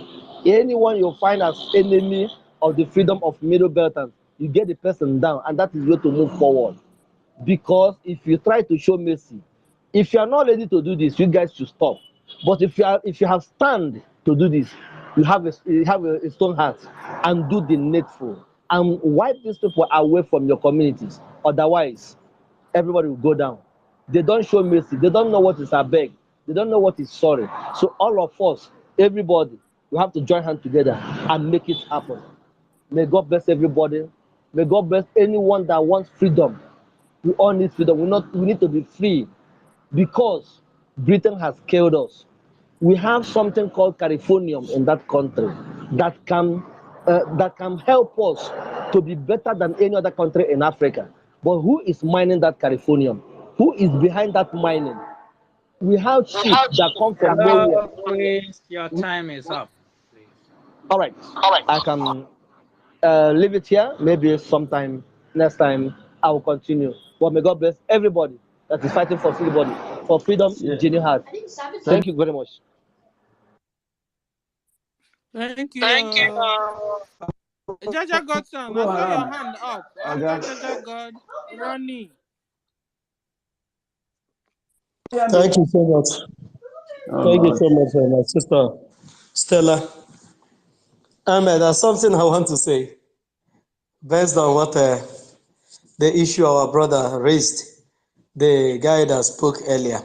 Anyone you find as enemy of the freedom of Middle Belters, you get the person down, and that is where to move forward. Because if you try to show mercy, if you are not ready to do this, you guys should stop. But if you have stand to do this, you have a stone heart and do the needful and wipe these people away from your communities. Otherwise, everybody will go down. They don't show mercy. They don't know what is abeg. They don't know what is sorry. So all of us, everybody, we have to join hands together and make it happen. May God bless everybody. May God bless anyone that wants freedom. We all need freedom. We need to be free because Britain has killed us. We have something called californium in that country that can help us to be better than any other country in Africa. But who is mining that californium? Who is behind that mining? We have sheep that come from nowhere. Hello, please. Your time is up. Please. All right, I can leave it here. Maybe sometime next time I will continue. But may God bless everybody that is fighting for freedom in genuine heart. Thank you very much. Thank Thank you. you. Jaja Godson, I saw your hand up. After Jaja God, Ronnie. Thank you so much. Thank you so much, my sister Stella. Ahmed, there's something I want to say based on what the issue our brother raised, the guy that spoke earlier.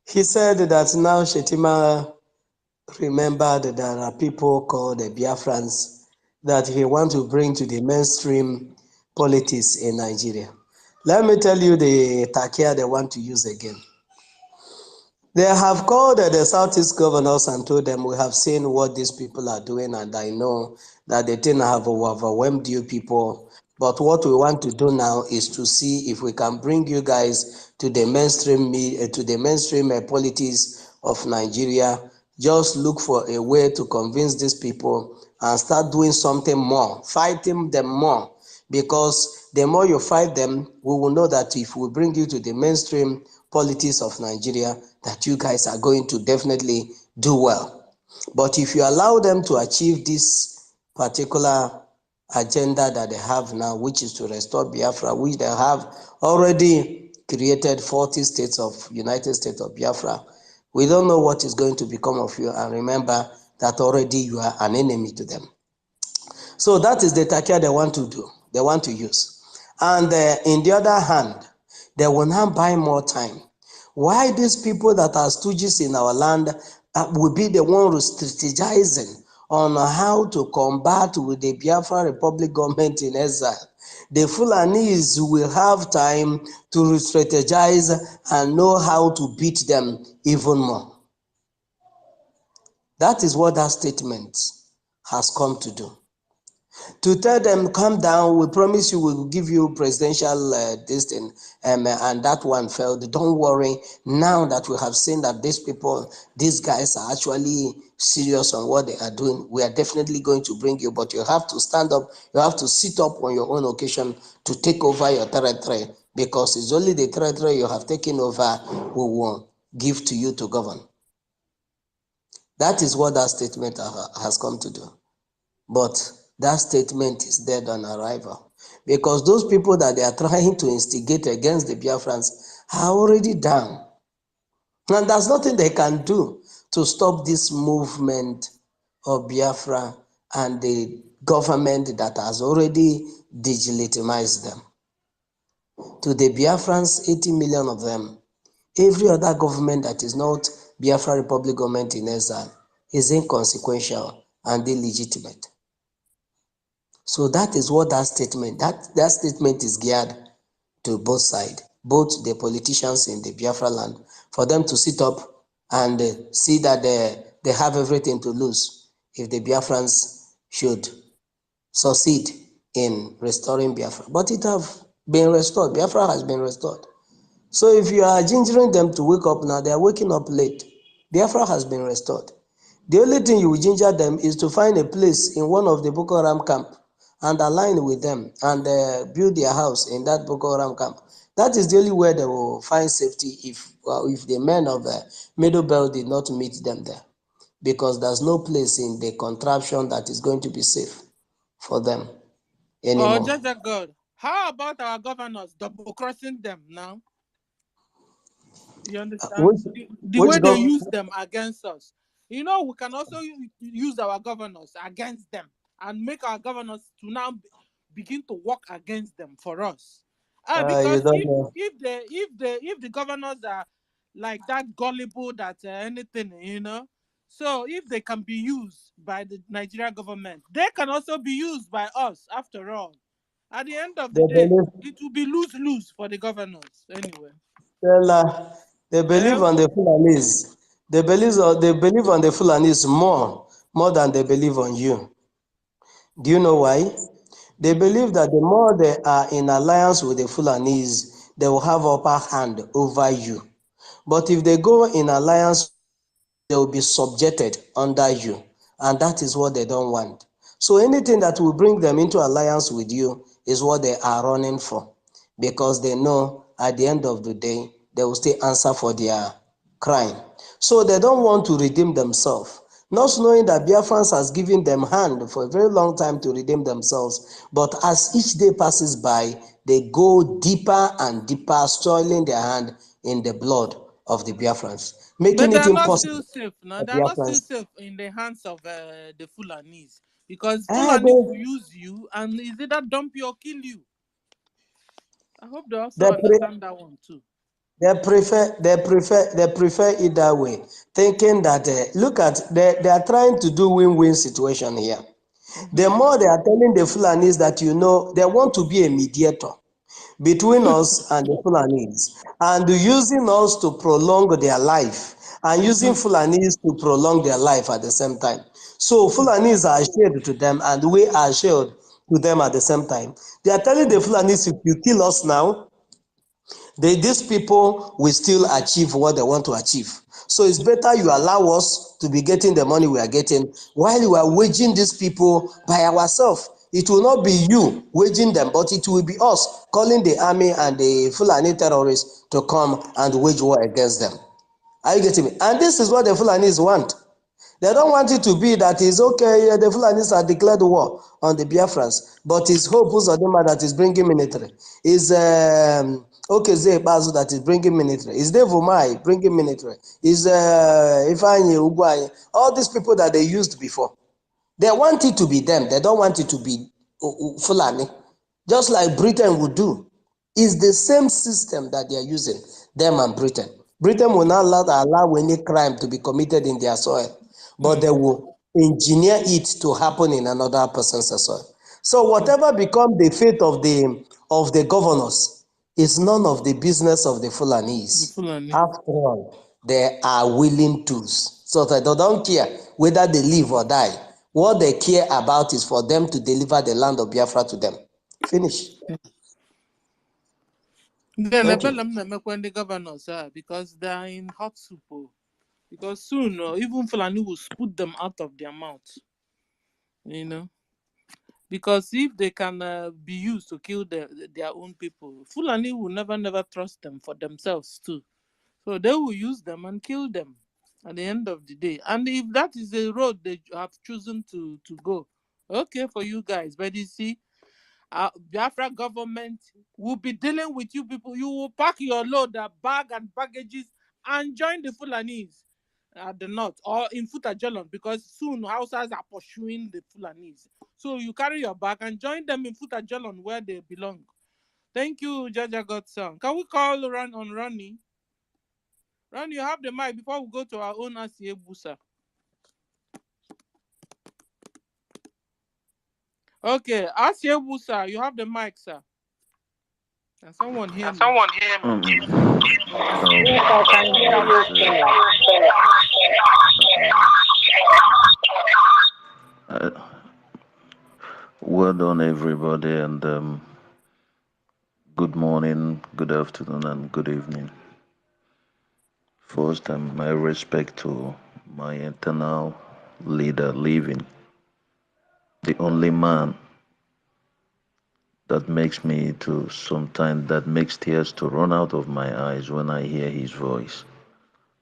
He said that now Shetima remembered that there are people called the Biafrans that he wants to bring to the mainstream politics in Nigeria. Let me tell you the takia they want to use again. They have called the Southeast governors and told them, we have seen what these people are doing, and I know that the thing have overwhelmed you people. But what we want to do now is to see if we can bring you guys to the mainstream politics of Nigeria. Just look for a way to convince these people and start doing something more, fighting them more. Because the more you fight them, we will know that if we bring you to the mainstream politics of Nigeria, that you guys are going to definitely do well. But if you allow them to achieve this particular agenda that they have now, which is to restore Biafra, which they have already created 40 states of United States of Biafra, we don't know what is going to become of you. And remember that already you are an enemy to them. So that is the takia they want to do, they want to use. And in the other hand, they will now buy more time. Why these people that are stooges in our land will be the one strategizing on how to combat with the Biafra Republic government in exile? The Fulanis will have time to strategize and know how to beat them even more. That is what that statement has come to do. To tell them, calm down, we promise you we will give you presidential this thing, and that one failed. Don't worry, now that we have seen that these guys are actually serious on what they are doing, we are definitely going to bring you, but you have to stand up, you have to sit up on your own occasion to take over your territory, because it's only the territory you have taken over we will give to you to govern. That is what that statement has come to do. But that statement is dead on arrival, because those people that they are trying to instigate against the Biafrans are already down. And there's nothing they can do to stop this movement of Biafra and the government that has already delegitimized them. To the Biafrans, 80 million of them, every other government that is not Biafra Republic government in exile is inconsequential and illegitimate. So that is what that statement is geared to both sides, both the politicians in the Biafra land, for them to sit up and see that they have everything to lose if the Biafrans should succeed in restoring Biafra. But it have been restored. Biafra has been restored. So if you are gingering them to wake up now, they are waking up late. Biafra has been restored. The only thing you will ginger them is to find a place in one of the Boko Haram camp and align with them and build their house in that Boko Haram camp. That is the only way they will find safety if the men of Middle Belt did not meet them there, because there's no place in the contraption that is going to be safe for them Oh, anymore. just a God. How about our governors double crossing them now? You understand? The way they use them against us. You know, we can also use our governors against them and make our governors to now begin to work against them for us. You Because don't know. if the governors are like that gullible that anything, so if they can be used by the Nigerian government, they can also be used by us after all. At the end of the They day, believe, it will be lose-lose for the governors anyway. they believe on the Fulanis. They believe on the Fulanis more than they believe on you. Do you know why? They believe that the more they are in alliance with the Fulanis, they will have upper hand over you. But if they go in alliance with you, they will be subjected under you. And that is what they don't want. So anything that will bring them into alliance with you is what they are running for. Because they know at the end of the day, they will still answer for their crime. So they don't want to redeem themselves, not knowing that Biafrans has given them hand for a very long time to redeem themselves. But as each day passes by, they go deeper and deeper, soiling their hand in the blood of the Biafrans, But making they it are not still impossible safe now. for They are not still Biafrans. safe in the hands of the Fulanis, because Eh, Fulani will they, use you and is either dump you or kill you. I hope they also they, pre- understand that one too. they prefer either way, thinking that look at they are trying to do win-win situation here. The more they are telling the Fulanis that they want to be a mediator between us and the Fulanis, and using us to prolong their life, and using Fulanis to prolong their life at the same time. So Fulanis are shared to them and we are shared to them at the same time. They are telling the Fulanis, if you kill us now, these people will still achieve what they want to achieve. So it's better you allow us to be getting the money we are getting while you are waging these people by ourselves. It will not be you waging them, but it will be us calling the army and the Fulani terrorists to come and wage war against them. Are you getting me? And this is what the Fulanis want. They don't want it to be that it's okay, the Fulanis are declared war on the Biafrans, but it's Hope Uzodinma that is bringing military. It's Okeze Bazu that is bringing military. It's Dave Umai bringing military. It's Ifeanyi Ugwuanyi. All these people that they used before. They want it to be them. They don't want it to be Fulani. Just like Britain would do. It's the same system that they are using, them and Britain. Britain will not allow any crime to be committed in their soil, but they will engineer it to happen in another person's soil. So whatever becomes the fate of the governors is none of the business of the The Fulanis. Fulani. After all, they are willing tools. So they don't care whether they live or die. What they care about is for them to deliver the land of Biafra to them. Finish. Then I Thank bet you. them when the governors because they are in hot soup. Because soon even Fulani will spit them out of their mouth. You know. Because if they can be used to kill their own people, Fulani will never trust them for themselves too. So they will use them and kill them at the end of the day. And if that is the road they have chosen to go, okay for you guys. But you see, Biafra government will be dealing with you people. You will pack your load, bag and baggages, and join the Fulanis at the north or in Futajalon, because soon Hausas are pursuing the Fulanis. So you carry your bag and join them in Futajalon where they belong. Thank you, Jaja Godson. Can we call Ronnie? Ronnie, you have the mic before we go to our own Asiye Busa. Okay, Asiye Busa, you have the mic, sir. Can someone hear me? Yes, I can hear you, sir. Well done, everybody, and good morning, good afternoon, and good evening. First, my respect to my eternal leader living, the only man that makes me to sometimes that makes tears to run out of my eyes when I hear his voice.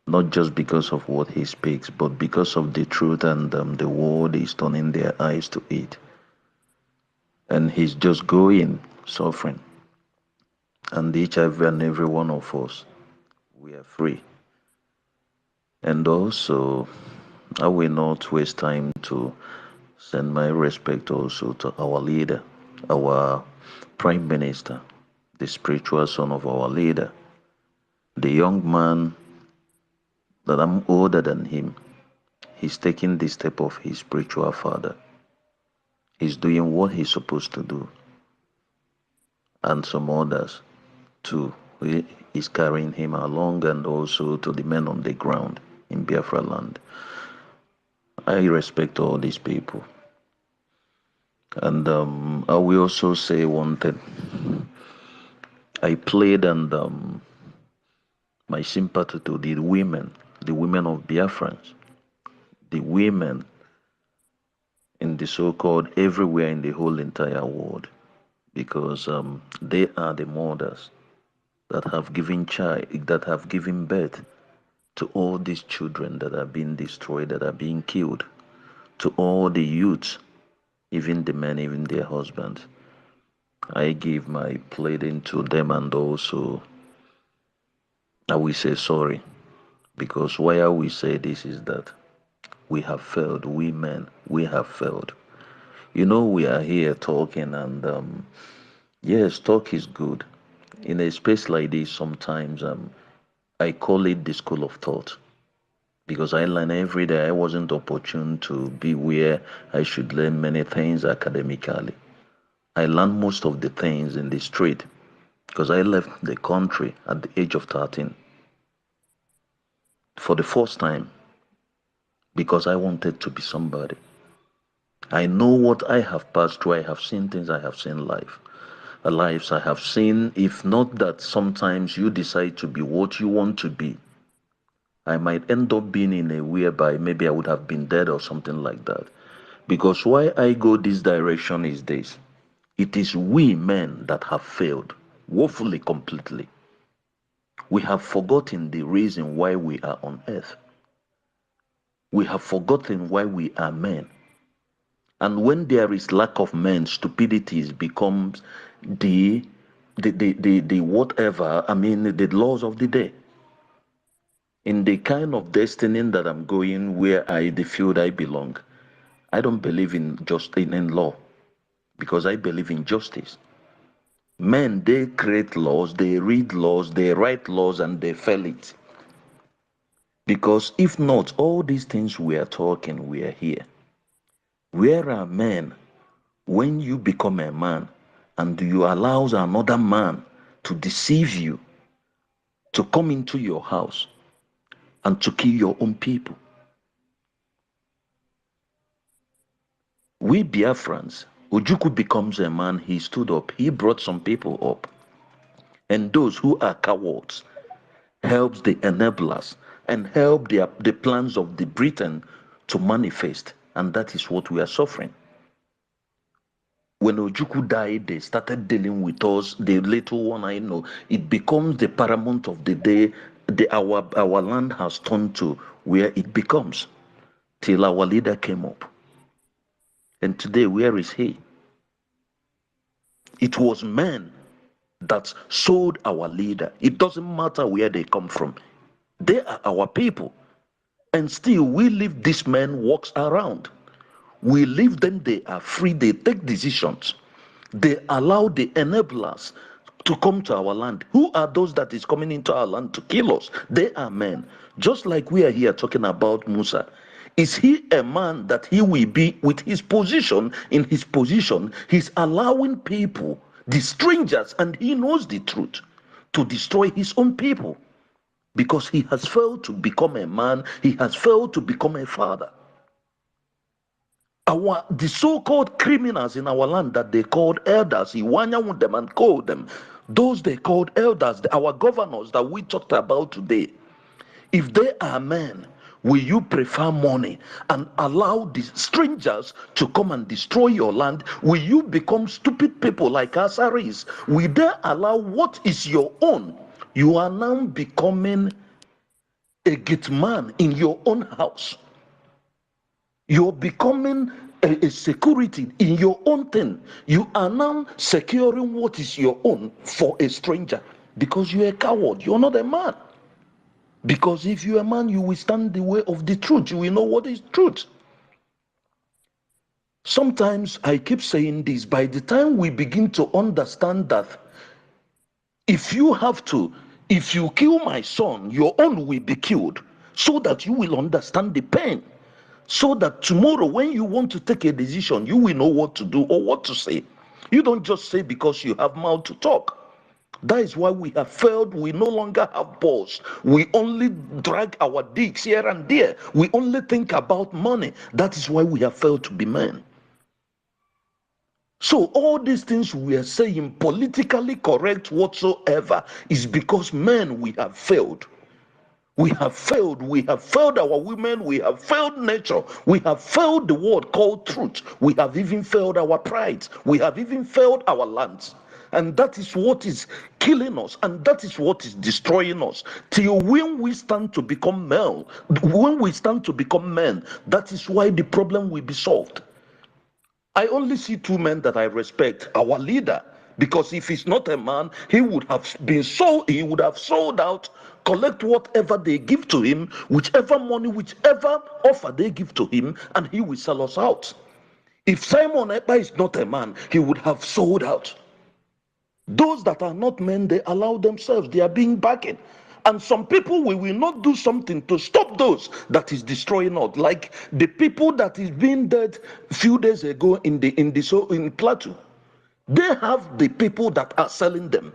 Not just because of what he speaks, but because of the truth and the world is turning their eyes to it. And he's just going, suffering. And each and every one of us, we are free. And also, I will not waste time to send my respect also to our leader, our Prime Minister, the spiritual son of our leader, the young man that I'm older than him. He's taking the step of his spiritual father. He's doing what he's supposed to do. And some others too. He is carrying him along, and also to the men on the ground in Biafra land. I respect all these people. And I will also say one thing. I played and my sympathy to the women of Biafrans, the women in the so-called everywhere in the whole entire world, because they are the mothers that have given birth to all these children that are being destroyed, that are being killed, to all the youths, even the men, even their husbands. I give my pleading to them, and also I will say sorry, because why I will say this is that we have failed, we men, we have failed. You know, we are here talking, and yes, talk is good. In a space like this, sometimes I call it the school of thought, because I learn every day. I wasn't opportune to be where I should learn many things academically. I learned most of the things in the street, because I left the country at the age of 13 for the first time, because I wanted to be somebody. I know what I have passed through. I have seen things. I have seen lives I have seen. If not that sometimes you decide to be what you want to be, I might end up being in a whereby maybe I would have been dead or something like that. Because why I go this direction is this. It is we men that have failed woefully completely. We have forgotten the reason why we are on earth. We have forgotten why we are men. And when there is lack of men, stupidity becomes the whatever, the laws of the day. In the kind of destiny that I'm going, where the field I belong, I don't believe in law, because I believe in justice. Men, they create laws, they read laws, they write laws, and they fail it. Because if not, all these things we are talking, we are here. Where are men when you become a man and you allow another man to deceive you, to come into your house and to kill your own people? We Biafrans, Ojukwu becomes a man, he stood up, he brought some people up. And those who are cowards helps the enablers and help the plans of the Britain to manifest. And that is what we are suffering. When Ojukwu died, they started dealing with us. The little one I know, it becomes the paramount of the day. Our land has turned to where it becomes, till our leader came up. And today, where is he? It was men that sold our leader. It doesn't matter where they come from. They are our people. And still, we leave this man walks around. We leave them, they are free, they take decisions. They allow the enablers to come to our land. Who are those that is coming into our land to kill us? They are men. Just like we are here talking about Musa. Is he a man that he will be with his position? In his position, he's allowing people, the strangers, and he knows the truth, to destroy his own people because he has failed to become a man, he has failed to become a father. The so-called criminals in our land that they called elders, he wanya them and called them, those they called elders, our governors that we talked about today, if they are men, will you prefer money and allow the strangers to come and destroy your land? Will you become stupid people like Asaris? Will they allow what is your own? You are now becoming a gate man in your own house. You're becoming a security in your own thing. You are now securing what is your own for a stranger because you're a coward. You're not a man. Because if you're a man, you will stand the way of the truth. You will know what is truth. Sometimes I keep saying this, by the time we begin to understand that if you kill my son, your own will be killed, so that you will understand the pain. So that tomorrow when you want to take a decision, you will know what to do or what to say. You don't just say because you have mouth to talk. That is why we have failed. We no longer have balls. We only drag our dicks here and there. We only think about money. That is why we have failed to be men. So all these things we are saying, politically correct whatsoever, is because men, we have failed. We have failed. We have failed our women. We have failed nature. We have failed the word called truth. We have even failed our pride. We have even failed our lands. And that is what is killing us. And that is what is destroying us. Till when we stand to become men, that is why the problem will be solved. I only see two men that I respect. Our leader, because if he's not a man, he would have sold out, collect whatever they give to him, whichever money, whichever offer they give to him, and he will sell us out. If Simon Ekpa is not a man, he would have sold out. Those that are not men, they allow themselves, they are being backed. And some people, we will not do something to stop those that is destroying us. Like the people that is being dead a few days ago in Plateau. They have the people that are selling them.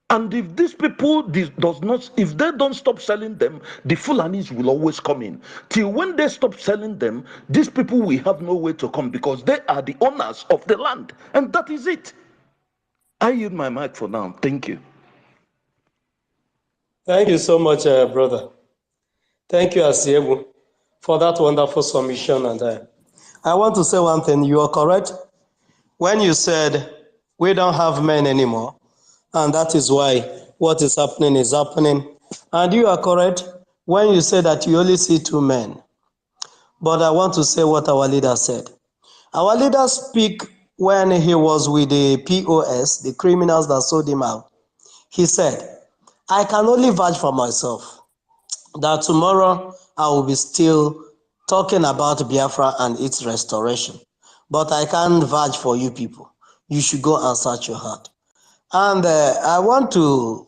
And if these people if they don't stop selling them, the Fulanis will always come in. Till when they stop selling them, these people will have no way to come because they are the owners of the land. And that is it. I yield my mic for now. Thank you. Thank you so much, brother. Thank you, Asiebu, for that wonderful submission. And I want to say one thing. You are correct when you said we don't have men anymore, and that is why what is happening is happening. And you are correct when you say that you only see two men. But I want to say what our leader said. Our leader speak when he was with the POS, the criminals that sold him out. He said, I can only vouch for myself that tomorrow I will be still talking about Biafra and its restoration. But I can't vouch for you people. You should go and search your heart. And I want to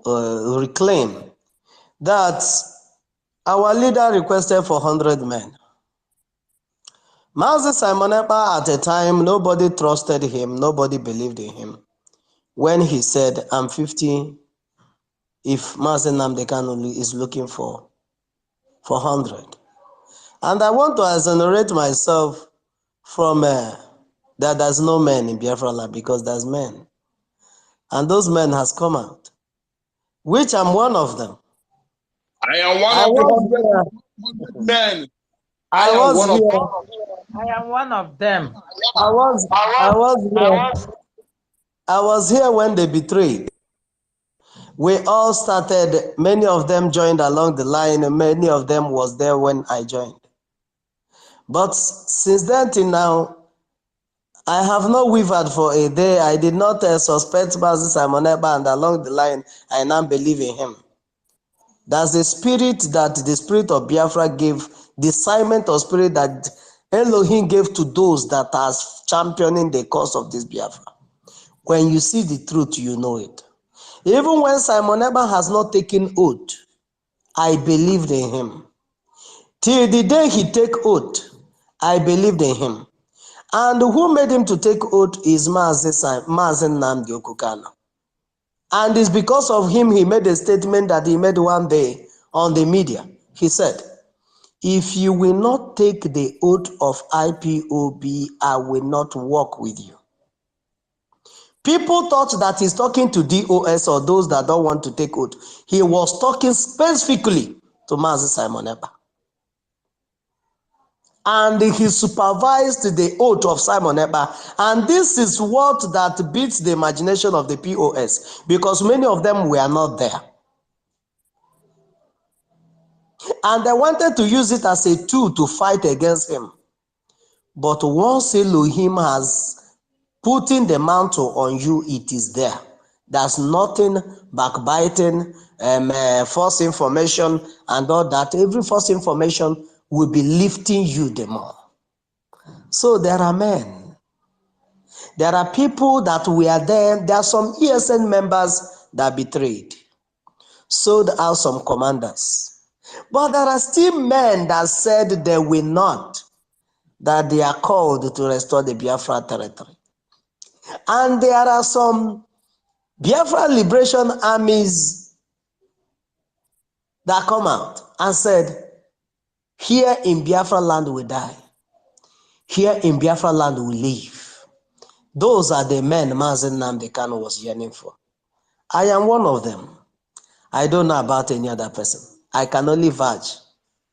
reclaim that our leader requested for 100 men. Mazi Simon Ekpa, at a time, nobody trusted him, nobody believed in him. When he said, I'm 50, if Mazi Nnamdi Kanu is looking for 100. And I want to exonerate myself from that there's no men in Biafra land, because there's men. And those men has come out, which I'm one of them. I am one of the 100 men. I am one of them. I was here when they betrayed. We all started, many of them joined along the line, and many of them was there when I joined. But since then till now, I have not wavered for a day. I did not suspect Mazi Simon Ekpa, and along the line, I now believe in him. That's the spirit that the spirit of Biafra gave the assignment of spirit that Elohim gave to those that are championing the cause of this Biafra. When you see the truth, you know it. Even when Simon Eber has not taken oath, I believed in him. Till the day he take oath, I believed in him. And who made him to take oath is Mazen Nnamdi Okukana. And it's because of him he made a statement that he made one day on the media. He said, if you will not take the oath of IPOB, I will not work with you. People thought that he's talking to DOS or those that don't want to take oath. He was talking specifically to Mazi Simon Eber. And he supervised the oath of Simon Eber. And this is what that beats the imagination of the POS, because many of them were not there. And they wanted to use it as a tool to fight against him. But once Elohim has put in the mantle on you, it is there. There's nothing backbiting, false information and all that. Every false information will be lifting you the more. So there are men. There are people that were there. There are some ESN members that betrayed, sold out some commanders. But there are still men that said they will not, that they are called to restore the Biafra territory. And there are some Biafra liberation armies that come out and said, here in Biafra land we die. Here in Biafra land we live. Those are the men Mazen Nnamdi Kanu was yearning for. I am one of them. I don't know about any other person. I can only vouch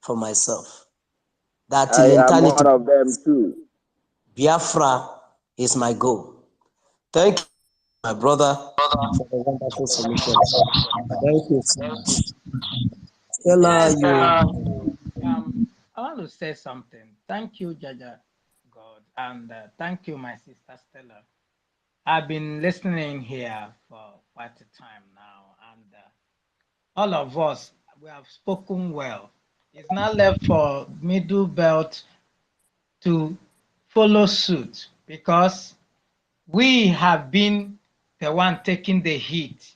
for myself that till I am eternity, one of them too. Biafra is my goal. Thank you, my brother, for the wonderful submission. Thank you so much. Stella, Yes, you. I want to say something. Thank you, Jaja God, and thank you, my sister Stella. I've been listening here for quite a time now, and all of us, we have spoken well. It's now left for middle belt to follow suit because we have been the one taking the heat.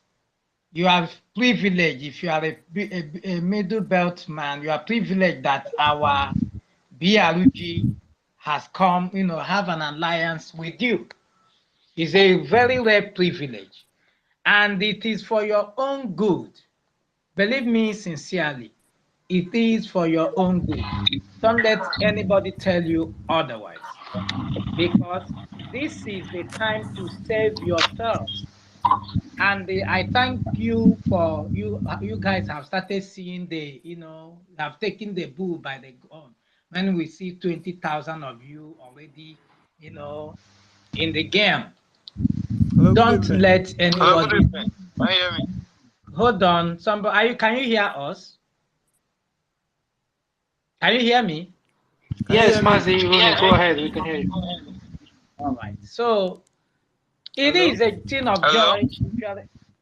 You are privileged if you are a middle belt man. You are privileged that our BRG has come, have an alliance with you. It's a very rare privilege, and it is for your own good. Believe me sincerely, it is for your own good. Don't let anybody tell you otherwise, because this is the time to save yourself. And I thank you for you guys have started seeing have taken the bull by the gun. When we see 20,000 of you already, in the game, Hello, good don't evening. let anybody. Can you hear me? Hold on, somebody. Can you hear us? Can you hear me? Can you Yes, hear me? Mazi, go ahead. We can hear you. All right. So it Hello? is a thing of joy.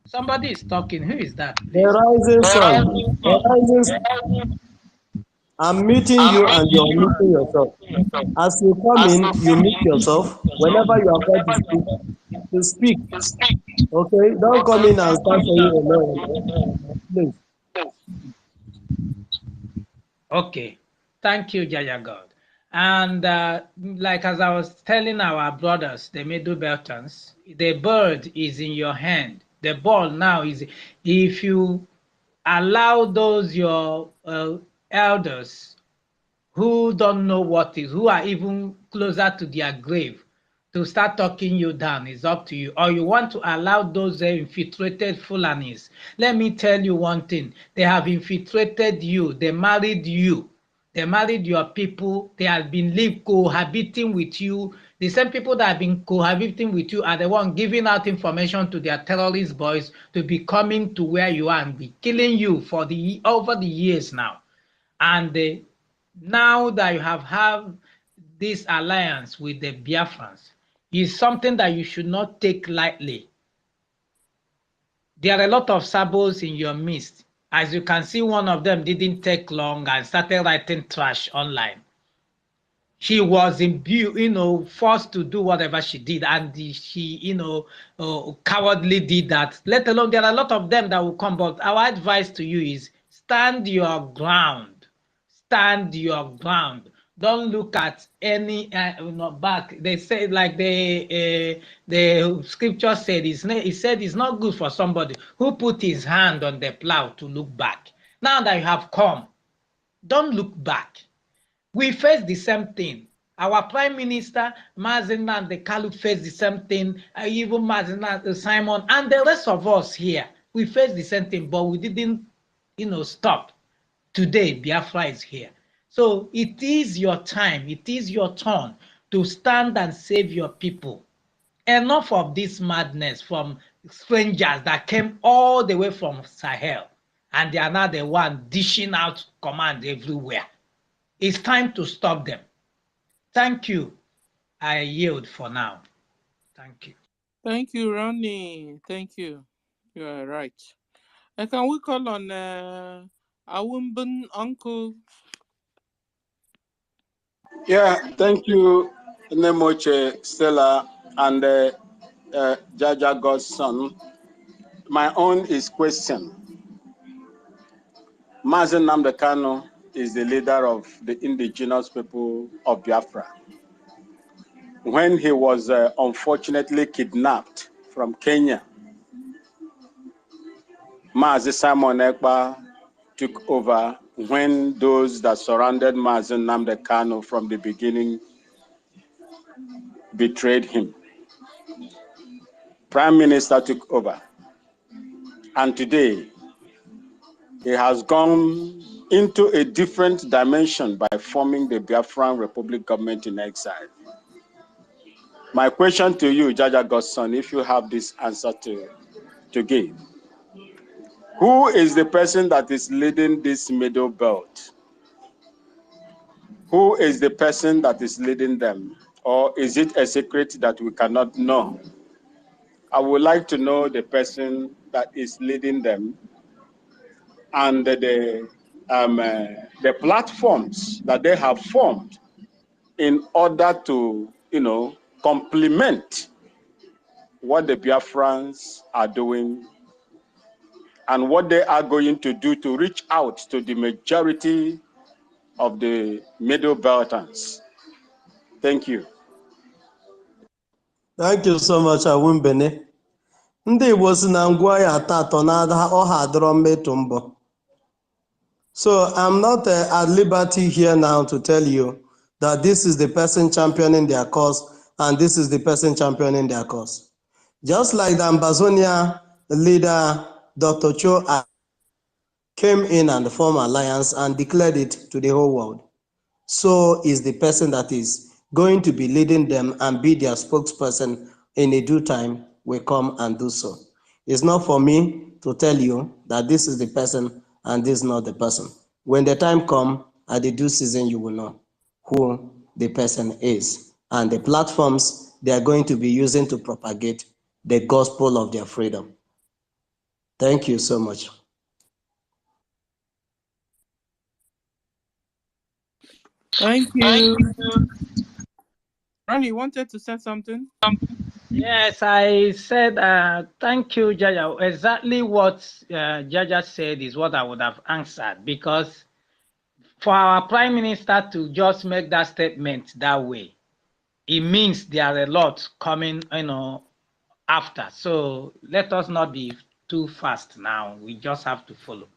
Somebody is talking. Who is that, The please? rising sun. The rising sun. I'm meeting you and you're meeting yourself. As you come in, you meet yourself. Whenever you are called to speak. Okay? Don't come in and start saying alone. Please. Okay. Thank you, Jaya God. And like as I was telling our brothers, the Middle Beltons, the bird is in your hand. The ball now is, if you allow those your elders who don't know what is, who are even closer to their grave, to start talking you down, is up to you. Or you want to allow those infiltrated Fulanis. Let me tell you one thing. They have infiltrated you. They married you. They married your people. They have been cohabiting with you. The same people that have been cohabiting with you are the one giving out information to their terrorist boys to be coming to where you are and be killing you for over the years now. And now that you have this alliance with the Biafrans, is something that you should not take lightly. There are a lot of sabos in your midst, As you can see, one of them didn't take long and started writing trash online. She was forced to do whatever she did, and she, cowardly did that. Let alone there are a lot of them that will come. But our advice to you is stand your ground. Stand your ground. Don't look at any back. They say, like the scripture said, it said it's not good for somebody who put his hand on the plow to look back. Now that you have come, don't look back. We face the same thing. Our Prime Minister, Mazen and the Kalu face the same thing. Even Mazen and Simon and the rest of us here, we face the same thing, but we didn't, stop. Today, Biafra is here. So it is your time. It is your turn to stand and save your people. Enough of this madness from strangers that came all the way from Sahel, and they are now the one dishing out command everywhere. It's time to stop them. Thank you. I yield for now. Thank you. Thank you, Ronnie. Thank you. You are right. And can we call on Awumbun Uncle? Yeah, thank you, Nemoche, Stella, and Jaja God's son. My own is question. Mazen Nnamdi Kanu is the leader of the indigenous people of Biafra. When he was unfortunately kidnapped from Kenya, Mazi Simon Ekpa took over when those that surrounded Mazen Nnamdi Kanu from the beginning betrayed him. Prime Minister took over. And today, he has gone into a different dimension by forming the Biafran Republic government in exile. My question to you, Jaja Godson, if you have this answer to give. Who is the person that is leading this middle belt? Who is the person that is leading them? Or is it a secret that we cannot know? I would like to know the person that is leading them and the platforms that they have formed in order to, complement what the Biafrans are doing and what they are going to do to reach out to the majority of the Middle Beltans. Thank you. Thank you so much, Awumbene. Ndị Igbo si na ngwa ya atọ atọ na ọha adọrọ mmetụ mbọ. So I'm not at liberty here now to tell you that this is the person championing their cause and this is the person championing their cause. Just like the Ambazonia leader, Dr. Cho, came in and formed alliance and declared it to the whole world. So is the person that is going to be leading them and be their spokesperson in a due time will come and do so. It's not for me to tell you that this is the person and this is not the person. When the time comes, at the due season, you will know who the person is and the platforms they are going to be using to propagate the gospel of their freedom. Thank you so much. Thank you. Ronnie, you wanted to say something? Yes, I said thank you, Jaja. Exactly what Jaja said is what I would have answered, because for our Prime Minister to just make that statement that way, it means there are a lot coming, after. So let us not be too fast now. We just have to follow.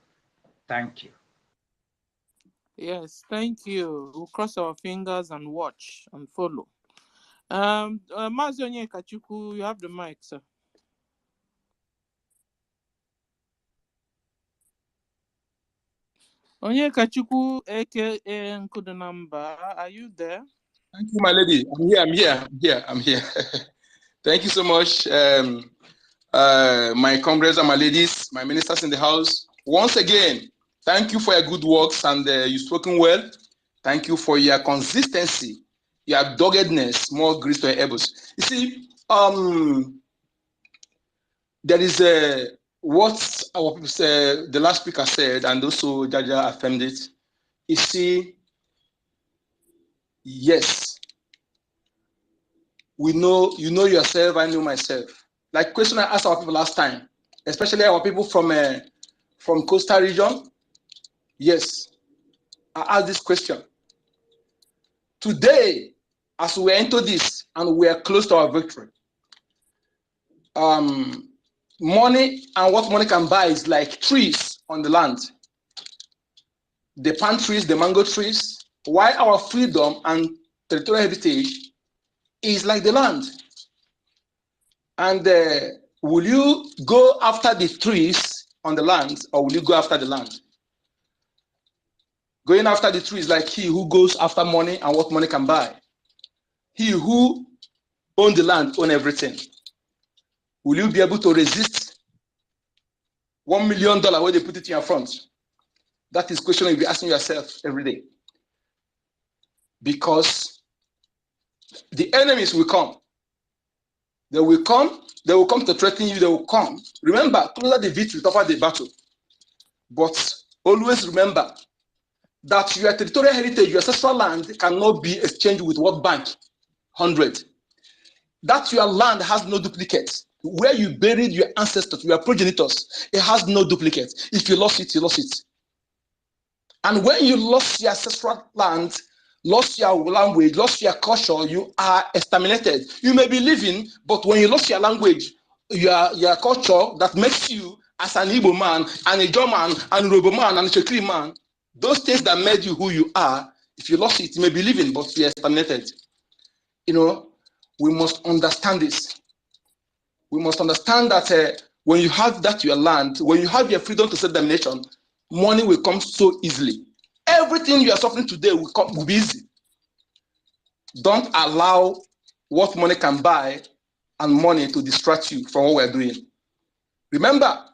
Thank you. Yes, thank you. We'll cross our fingers and watch and follow. Mazi Onyekachukwu, you have the mic, sir. Onyekachukwu, aka Nkudunamba, are you there? Thank you, my lady. I'm here. Thank you so much. My comrades and my ladies, my ministers in the house. Once again, thank you for your good works and you've spoken well. Thank you for your consistency, your doggedness, more grace to your elbows. You see, there is what our people said, the last speaker said, and also Jaja affirmed it, you see, yes, we know, you know yourself, I know myself. Like question I asked our people last time, especially our people from coastal region. Yes, I asked this question. Today, as we enter this and we are close to our victory, money and what money can buy is like trees on the land. The palm trees, the mango trees, while our freedom and territorial heritage is like the land. And will you go after the trees on the land, or will you go after the land? Going after the trees like he who goes after money and what money can buy. He who owns the land owns everything. Will you be able to resist $1 million where they put it in your front? That is the question you'll be asking yourself every day. Because the enemies will come. They will come to threaten you, they will come. Remember, closer the victory, tougher the battle. But always remember that your territorial heritage, your ancestral land cannot be exchanged with World Bank 100. That your land has no duplicate. Where you buried your ancestors, your progenitors, it has no duplicate. If you lost it, you lost it. And when you lost your ancestral land, lost your language, lost your culture, you are exterminated. You may be living, but when you lost your language, your culture that makes you as an Igbo man, and a German, and a Robo man, and a Chekri man, those things that made you who you are, if you lost it, you may be living, but you are exterminated. You know, we must understand this. We must understand that when you have that your land, when you have your freedom to self-determination, money will come so easily. Everything you are suffering today will be easy. Don't allow what money can buy and money to distract you from what we're doing. Remember,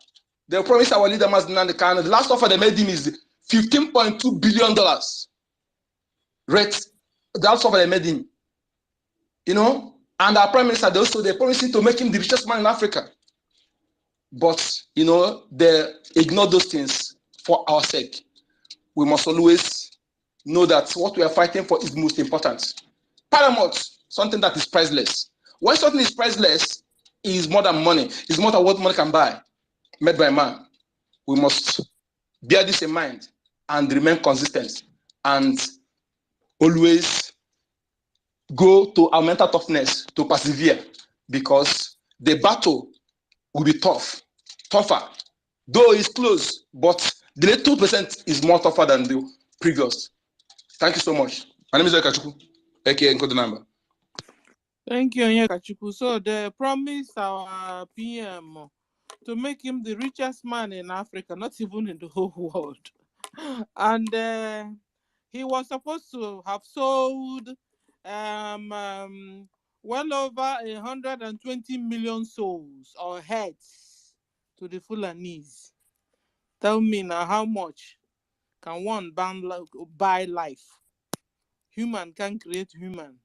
they promised our leader, the last offer they made him is $15.2 billion. Rate, the last offer they made him. You know, and our prime minister, they promised him to make him the richest man in Africa. But, you know, they ignore those things for our sake. We must always know that what we are fighting for is most important. Paramount, something that is priceless. When something is priceless, it is more than money. It's more than what money can buy, made by man. We must bear this in mind and remain consistent and always go to our mental toughness to persevere, because the battle will be tougher. Though it's close, but the 2% is more tougher than the previous. Thank you so much. My name is Ekachuku, aka Encode Number. Thank you, Onyekachuku. So they promised our PM to make him the richest man in Africa, not even in the whole world. And he was supposed to have sold well over 120 million souls or heads to the Fulanese. Tell me now, how much can one buy life? Human can create human.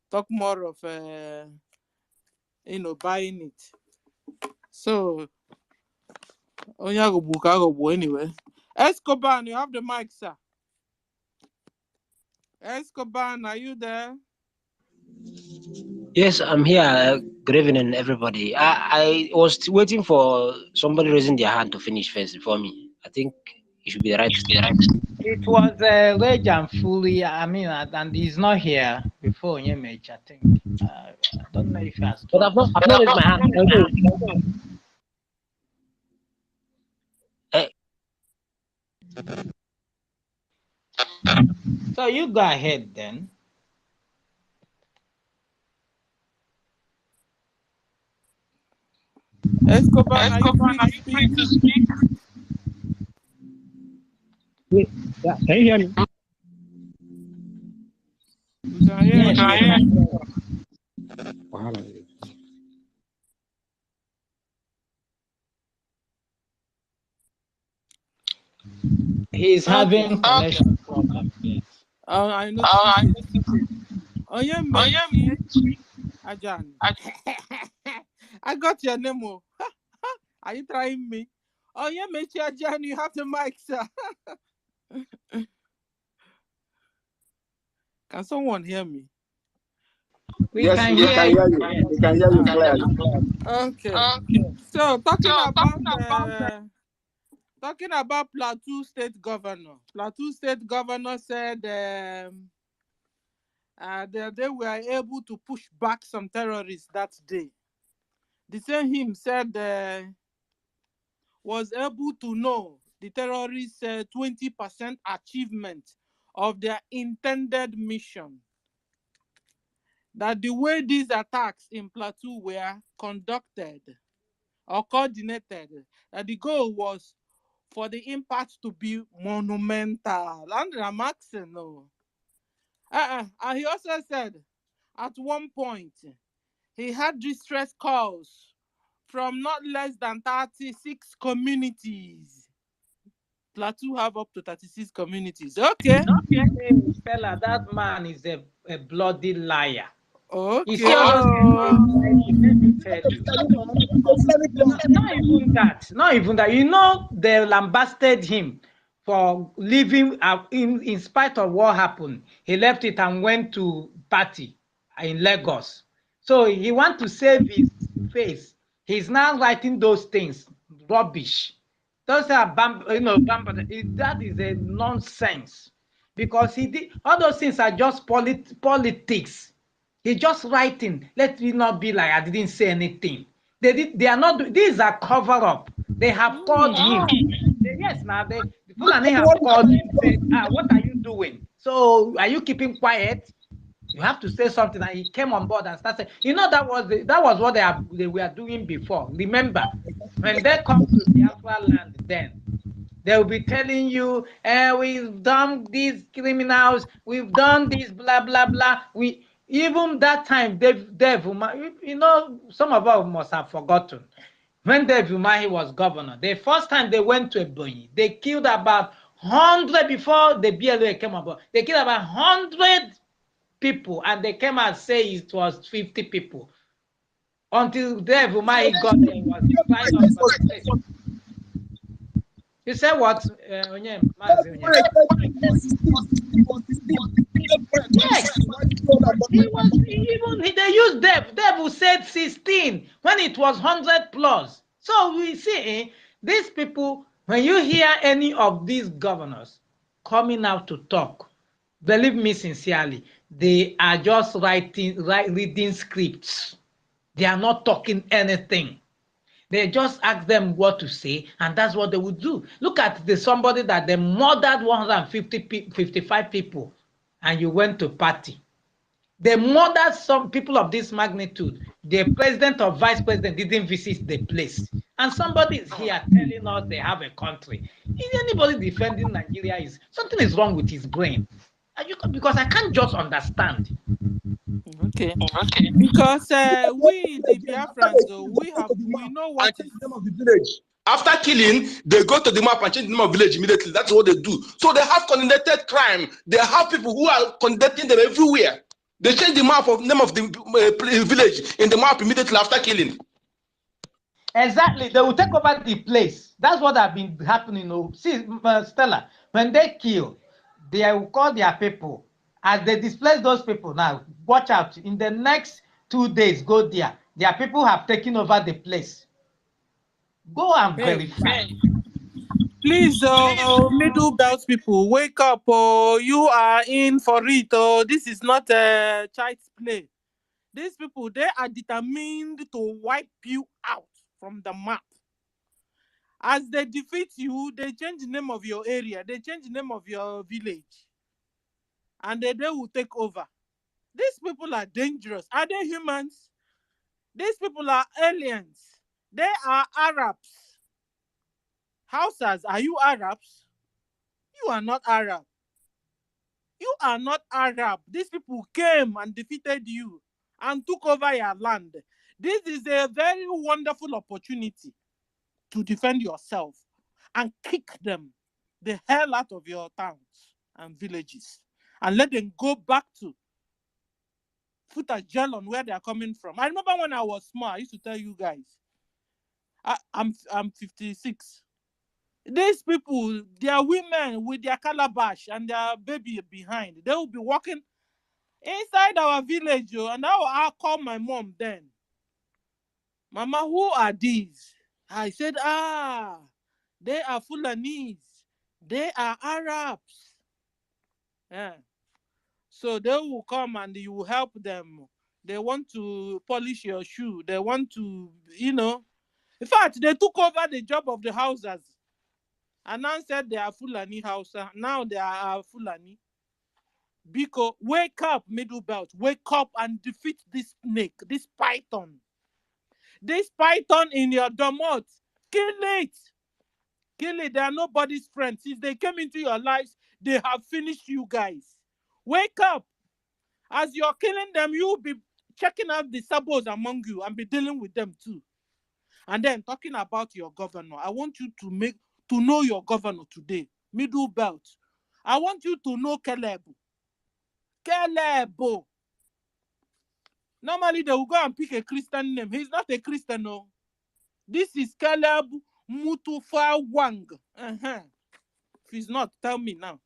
Talk more of buying it. So anyway. Escobar, you have the mic, sir. Escobar, are you there? Yes, I'm here. Good evening, everybody. I was waiting for somebody raising their hand to finish first before me. I think it should be the right. It was Reg and Fully, and he's not here before Nyemech, I think. I don't know if he has But dropped. I've not raised my hand. So you go ahead then. Escobar, are you free to speak? Wait, yeah, can you hear me? We can hear you. He's having connection problem. I noticed it. Oh yeah, Ajan. I got your name. Are you trying me? Oh, yeah, Mechiajan, you have the mic, sir. Can someone hear me? We Yes, can we hear can you. hear you. Yes. We can hear you clearly. Okay. So talking about Plateau State Governor. Plateau State Governor said they were able to push back some terrorists that day. The same him said was able to know the terrorists' 20% achievement of their intended mission. That the way these attacks in Plateau were conducted or coordinated, that the goal was for the impact to be monumental. And I'm asking, no. And he also said at one point he had distress calls from not less than 36 communities. Plateau have up to 36 communities. Okay. Hey, Stella, that man is a bloody liar. You see Okay. all those things he's Oh. writing, let me tell you. Not even that. You know, they lambasted him for leaving in spite of what happened. He left it and went to party in Lagos. So he want to save his face. He's now writing those things. Rubbish. Those are that is a nonsense. Because he did all those things are just politics. He's just writing. Let me not be like I didn't say anything. They are not. These are cover up. They have called him. Yes, now the Fulani have called him. Said, what are you doing? So are you keeping quiet? You have to say something. And he came on board and started. You know that was what they were doing before. Remember, when they come to Biafra land, then they will be telling you, we've done these criminals, we've done this, blah, blah, blah. We even that time, Dave Umahi, you know, some of us must have forgotten. When Dave Umahi was governor, the first time they went to Ebonyi, they killed about 100 before the BLA came about. They killed about 100 people, and they came and say it was 50 people. Until Dave Umahi got there, it was signed off by the place. You said what, Onyem? Yes, they used Dev. Dev who said 16 when it was 100 plus. So we see these people, when you hear any of these governors coming out to talk, believe me sincerely, they are just reading scripts. They are not talking anything. They just ask them what to say, and that's what they would do. Look at somebody that they murdered 55 people, and you went to party. They murdered some people of this magnitude. The president or vice president didn't visit the place. And somebody is here telling us they have a country. Is anybody defending Nigeria? Something is wrong with his brain. Because I can't just understand. Okay. Because we, the Biafrans, we know what is. After killing, they go to the map and change the name of village immediately. That's what they do. So they have coordinated crime. They have people who are conducting them everywhere. They change the map of name of the village in the map immediately after killing. Exactly, they will take over the place. That's what has been happening. See, Stella, when they kill, they will call their people. As they displace those people now, watch out. In the next 2 days, go there. Their people have taken over the place. Go and verify. Please, middle belt people, wake up. You are in for it. This is not a child's play. These people, they are determined to wipe you out from the map. As they defeat you, they change the name of your area. They change the name of your village. And they will take over. These people are dangerous. Are they humans? These people are aliens. They are Arabs. Hausas, are you Arabs? You are not Arab. You are not Arab. These people came and defeated you and took over your land. This is a very wonderful opportunity to defend yourself and kick them the hell out of your towns and villages and let them go back to put a gel on where they are coming from. I remember when I was small, I used to tell you guys, I'm 56. These people, their women with their calabash and their baby behind, they will be walking inside our village, and I'll call my mom then. Mama, who are these? I said, they are Fulanese. They are Arabs. Yeah. So they will come and you will help them. They want to polish your shoe. They want to, In fact, they took over the job of the houses. And now said they are Fulani Hausa. Now they are Fulani. Biko, wake up, middle belt. Wake up and defeat this snake, this python. This python in your domot. Kill it. Kill it. They are nobody's friends. Since they came into your lives, they have finished you guys. Wake up. As you're killing them, you'll be checking out the sabos among you and be dealing with them too. And then talking about your governor, I want you to know your governor today. Middle belt. I want you to know Caleb. Caleb. Normally they will go and pick a Christian name. He's not a Christian, no. This is Caleb Mutufa Wang. If he's not, tell me now.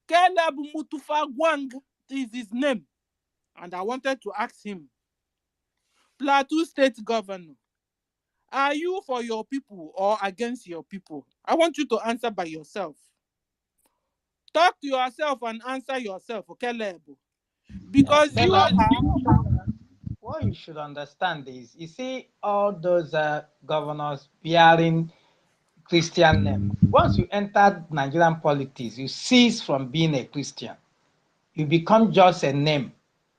Caleb Mutufa Wang is his name. And I wanted to ask him, Plateau State Governor, are you for your people or against your people? I want you to answer by yourself. Talk to yourself and answer yourself, Caleb. Because you are... What you should understand is, you see all those governors bearing Christian name. Once you enter Nigerian politics, you cease from being a Christian. You become just a name.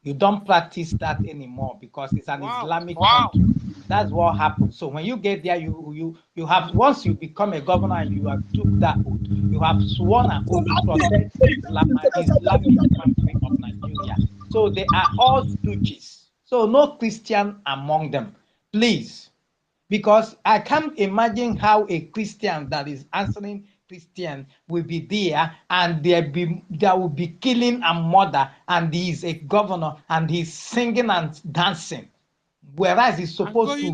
You don't practice that anymore because it's an Islamic country. That's what happens. So when you get there, you have, once you become a governor and you have took that oath, you have sworn an oath to protect Islamic country of Nigeria. So they are all stooges. So no Christian among them, please. Because I can't imagine how a Christian that is answering Christian will be there and there will be killing and murder, and he is a governor and he's singing and dancing, whereas he's supposed to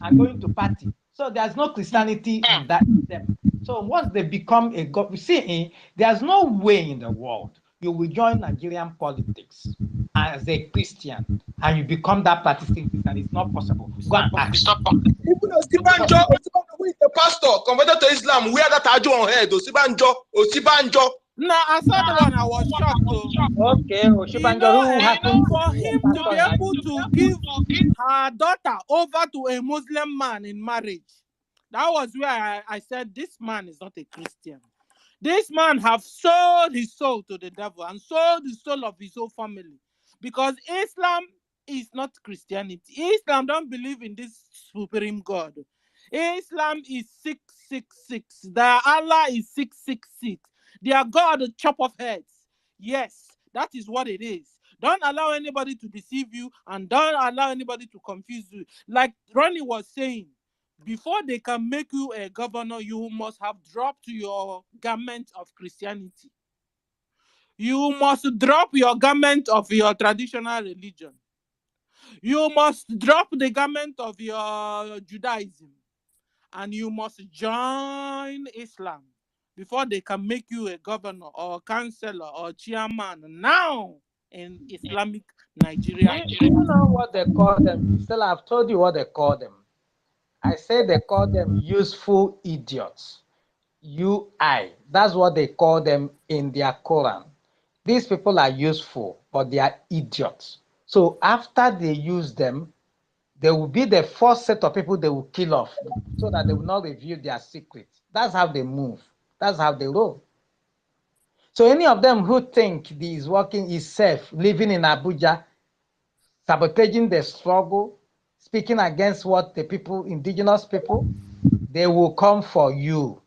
and going to party. So there's no Christianity in that in them. So once they become a god, see, there's no way in the world you will join Nigerian politics as a Christian and you become that practicing Christian. It's not possible. Go and ask. Even Osibanjo, who is the pastor, converted to Islam, wear that Ajo on head. Osibanjo. No, I saw the one. I was shocked though. Okay, Oshibanjo, who happened for him to be able to give her daughter over to a Muslim man in marriage, that was where I said this man is not a Christian. This man have sold his soul to the devil and sold the soul of his whole family, because Islam is not Christianity. Islam don't believe in this supreme God. Islam is 666. Their Allah is 666. Their God chop off heads. Yes, that is what it is. Don't allow anybody to deceive you and don't allow anybody to confuse you. Like Ronnie was saying, before they can make you a governor, you must have dropped your garment of Christianity. You must drop your garment of your traditional religion. You must drop the garment of your Judaism. And you must join Islam before they can make you a governor or councillor or chairman now in Islamic Nigeria. You know what they call them? Still, I've told you what they call them. I say they call them useful idiots. UI. That's what they call them in their Quran. These people are useful, but they are idiots. So after they use them, they will be the first set of people they will kill off so that they will not reveal their secrets. That's how they move. That's how they roll. So any of them who think this working is safe, living in Abuja, sabotaging the struggle, speaking against what the people, indigenous people, they will come for you.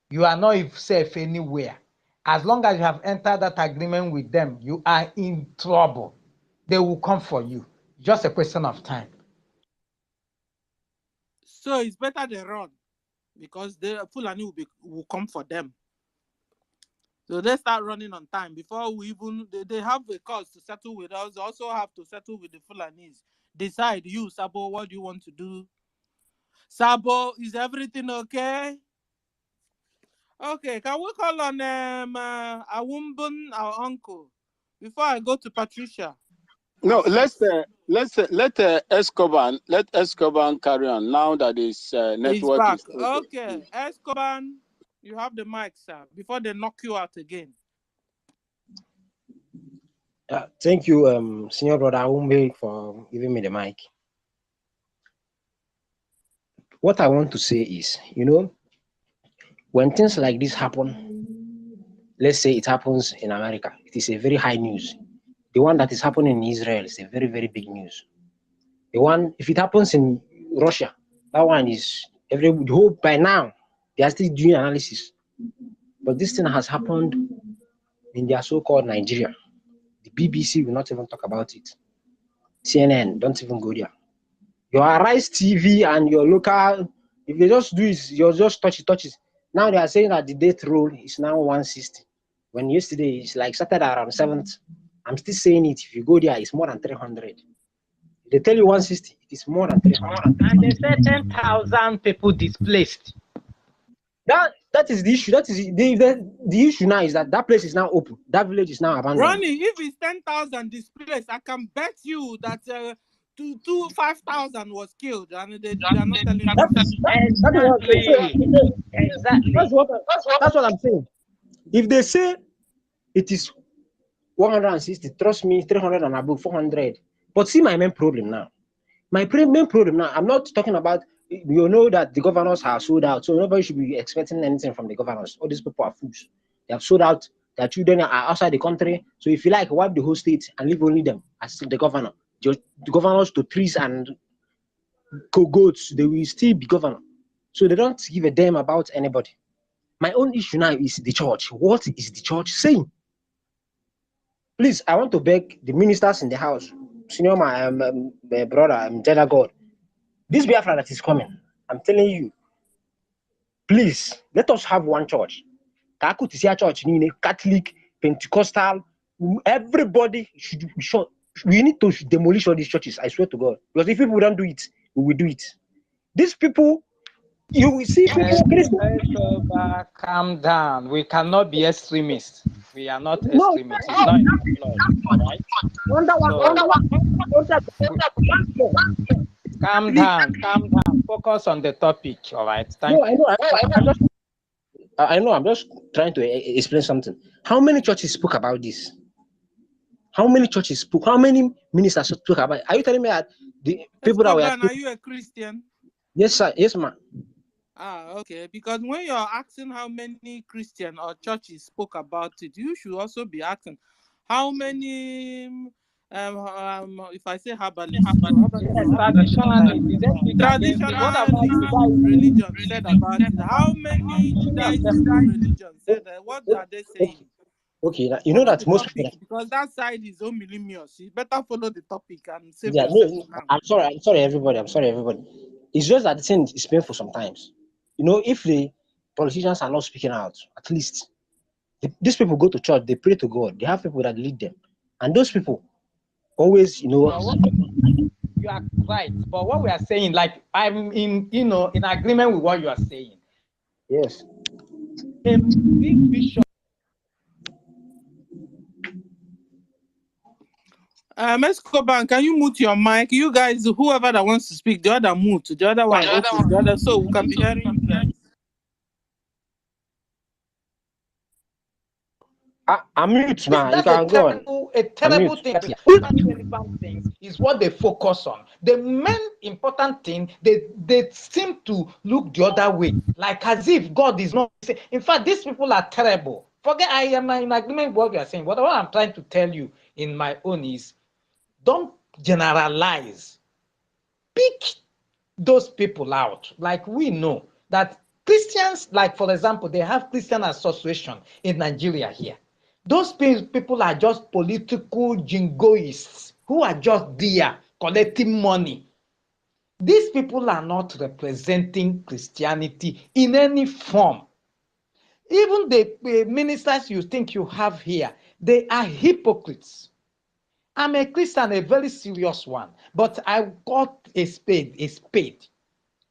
You are not safe anywhere. As long as you have entered that agreement with them, you are in trouble. They will come for you. Just a question of time. So it's better they run, because the Fulani will come for them. So they start running on time before we even, they have a cause to settle with us. They also have to settle with the Fulanis. Decide, you, Sabo, what do you want to do? Sabo, is everything okay? Okay, can we call on Awumbun, our uncle, before I go to Patricia? No, let Escobar carry on now that his He's network back. is okay. Okay, Escoban, you have the mic, sir, before they knock you out again. Thank you, senior brother Umbe, for giving me the mic. What I want to say is, when things like this happen, let's say it happens in America, it is a very high news. The one that is happening in Israel is a very, very big news. The one, if it happens in Russia, that one is the whole, by now, they are still doing analysis. But this thing has happened in their so-called Nigeria. The BBC will not even talk about it. CNN, don't even go there. Your Arise TV and your local, if they just do it, you just touch it. Now they are saying that the death roll is now 160. When yesterday it's like started around 7th. I'm still saying it. If you go there, it's more than 300. They tell you 160, it is more than 300. And they said 10,000 people displaced. That is the issue. That is the issue now, is that place is now open. That village is now abandoned. Ronnie, if it's 10,000 displaced, I can bet you that 5,000 was killed, and they are not telling you. Exactly. That's what I'm saying. If they say it is 160, trust me, 300 and above, 400. But see my main problem now. My main problem now, I'm not talking about, you know that the governors are sold out, so nobody should be expecting anything from the governors. All these people are fools. They have sold out. Their children are outside the country. So if you like, wipe the whole state and leave only them as the governor. The governors to trees and goats, they will still be governor. So they don't give a damn about anybody. My own issue now is the church. What is the church saying? Please, I want to beg the ministers in the house, senior my brother, Jada God, this Biafra that is coming, I'm telling you, please, let us have one church. Church, Catholic, Pentecostal, everybody should be sure. We need to demolish all these churches, I swear to God. Because if people don't do it, we will do it. These people, you will see people. Calm down. We cannot be extremists. We are not extremists. It's not in our blood, right? Calm down. Focus on the topic, all right? Thank you. I know. I'm just trying to explain something. How many churches spoke about this? How many churches spoke? How many ministers spoke about it? Are you telling me that the people that were... Are you a Christian? Yes, sir. Yes, ma'am. Okay. Because when you're asking how many Christian or churches spoke about it, you should also be asking how many. If I say herbalists, traditional religion said about it. How many Judaism religion said that? What are they saying? Okay, you know that most people, because that side is omilimious. You better follow the topic and save yourself. Now. I'm sorry, everybody. It's just that the thing is painful sometimes. If the politicians are not speaking out, at least these people go to church, they pray to God, they have people that lead them, and those people always, You are right, but what we are saying, like, I'm in agreement with what you are saying. Yes. A big bishop. Escobar, can you mute your mic? You guys, whoever that wants to speak, the other mute, the other one open, the other, so we can be hearing you guys. I'm mute, man. You can go on. A terrible thing. Relevant things is what they focus on. The main important thing, they seem to look the other way, like as if God is not. In fact, these people are terrible. Forget, I am in agreement with what you are saying. But what I'm trying to tell you in my own is, don't generalize. Pick those people out. Like, we know that Christians, like for example, they have Christian association in Nigeria here. Those people are just political jingoists who are just there collecting money. These people are not representing Christianity in any form. Even the ministers you think you have here, they are hypocrites. I'm a Christian, a very serious one, but I got a spade.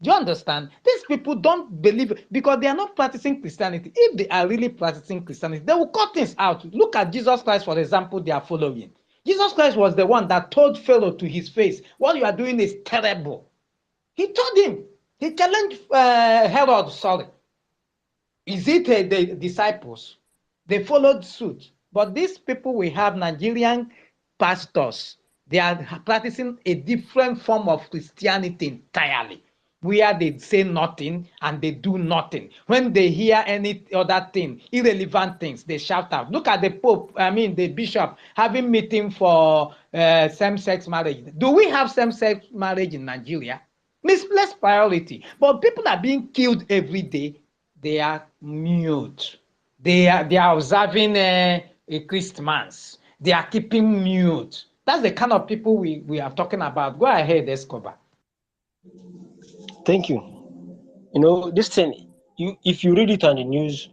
Do you understand? These people don't believe because they are not practicing Christianity. If they are really practicing Christianity, they will cut things out. Look at Jesus Christ, for example, they are following. Jesus Christ was the one that told Pharaoh to his face, what you are doing is terrible. He told him, he challenged Herod, sorry. Is it the disciples? They followed suit. But these people, we have Nigerian pastors. They are practicing a different form of Christianity entirely, where they say nothing and they do nothing. When they hear any other thing, irrelevant things, they shout out. Look at the Pope, the Bishop, having meeting for same-sex marriage. Do we have same-sex marriage in Nigeria? Misplaced priority. But people are being killed every day. They are mute. They are observing a Christmas. They are keeping mute. That's the kind of people we are talking about. Go ahead, Escobar. Thank you. You know, this thing, if you read it on the news,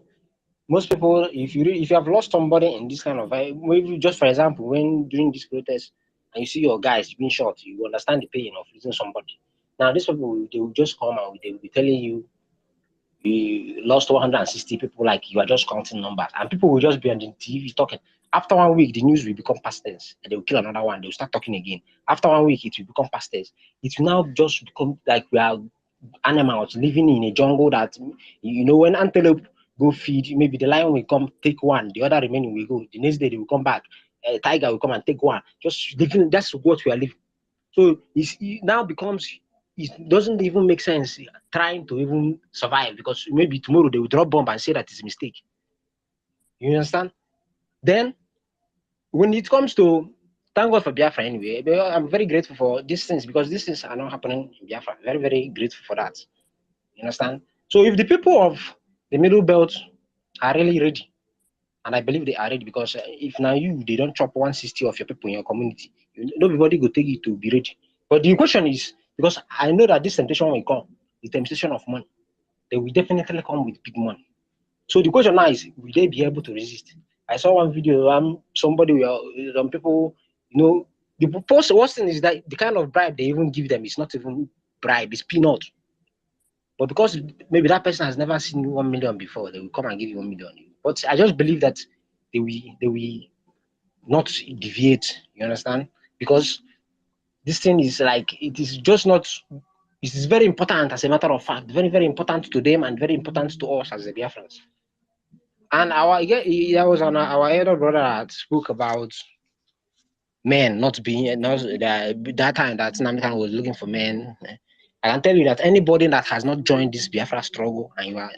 most people, if you have lost somebody in this kind of, maybe just for example, when during this protest and you see your guys being shot, you understand the pain of losing somebody. Now, these people, they will just come and they will be telling you, we lost 160 people, like you are just counting numbers, and people will just be on the TV talking. After 1 week, the news will become past tense, and they will kill another one. They will start talking again. After 1 week, it will become past tense. It will now just become like we are animals living in a jungle that, when antelope go feed, maybe the lion will come take one, the other remaining will go. The next day they will come back. A tiger will come and take one. Just living. That's what we are living. So it now becomes. It doesn't even make sense trying to even survive because maybe tomorrow they will drop bomb and say that it's a mistake. You understand? Then when it comes to thank God for Biafra anyway, I'm very grateful for these things because these things are not happening in Biafra. Very, very grateful for that. You understand? So if the people of the middle belt are really ready, and I believe they are ready because if now they don't chop 160 of your people in your community, nobody will take it to be ready. But the question is, because I know that this temptation will come, the temptation of money, they will definitely come with big money. So the question now is, will they be able to resist? I saw one video, some people, the worst thing is that the kind of bribe they even give them is not even bribe, it's peanut. But because maybe that person has never seen 1 million before, they will come and give you 1 million. But I just believe that they will not deviate. You understand? Because this thing is like it is just not. It is very important, as a matter of fact, very very important to them and very important to us as the Biafrans. And there was our elder brother that spoke about men not being not that time that Nnamdi was looking for men. I can tell you that anybody that has not joined this Biafra struggle and you are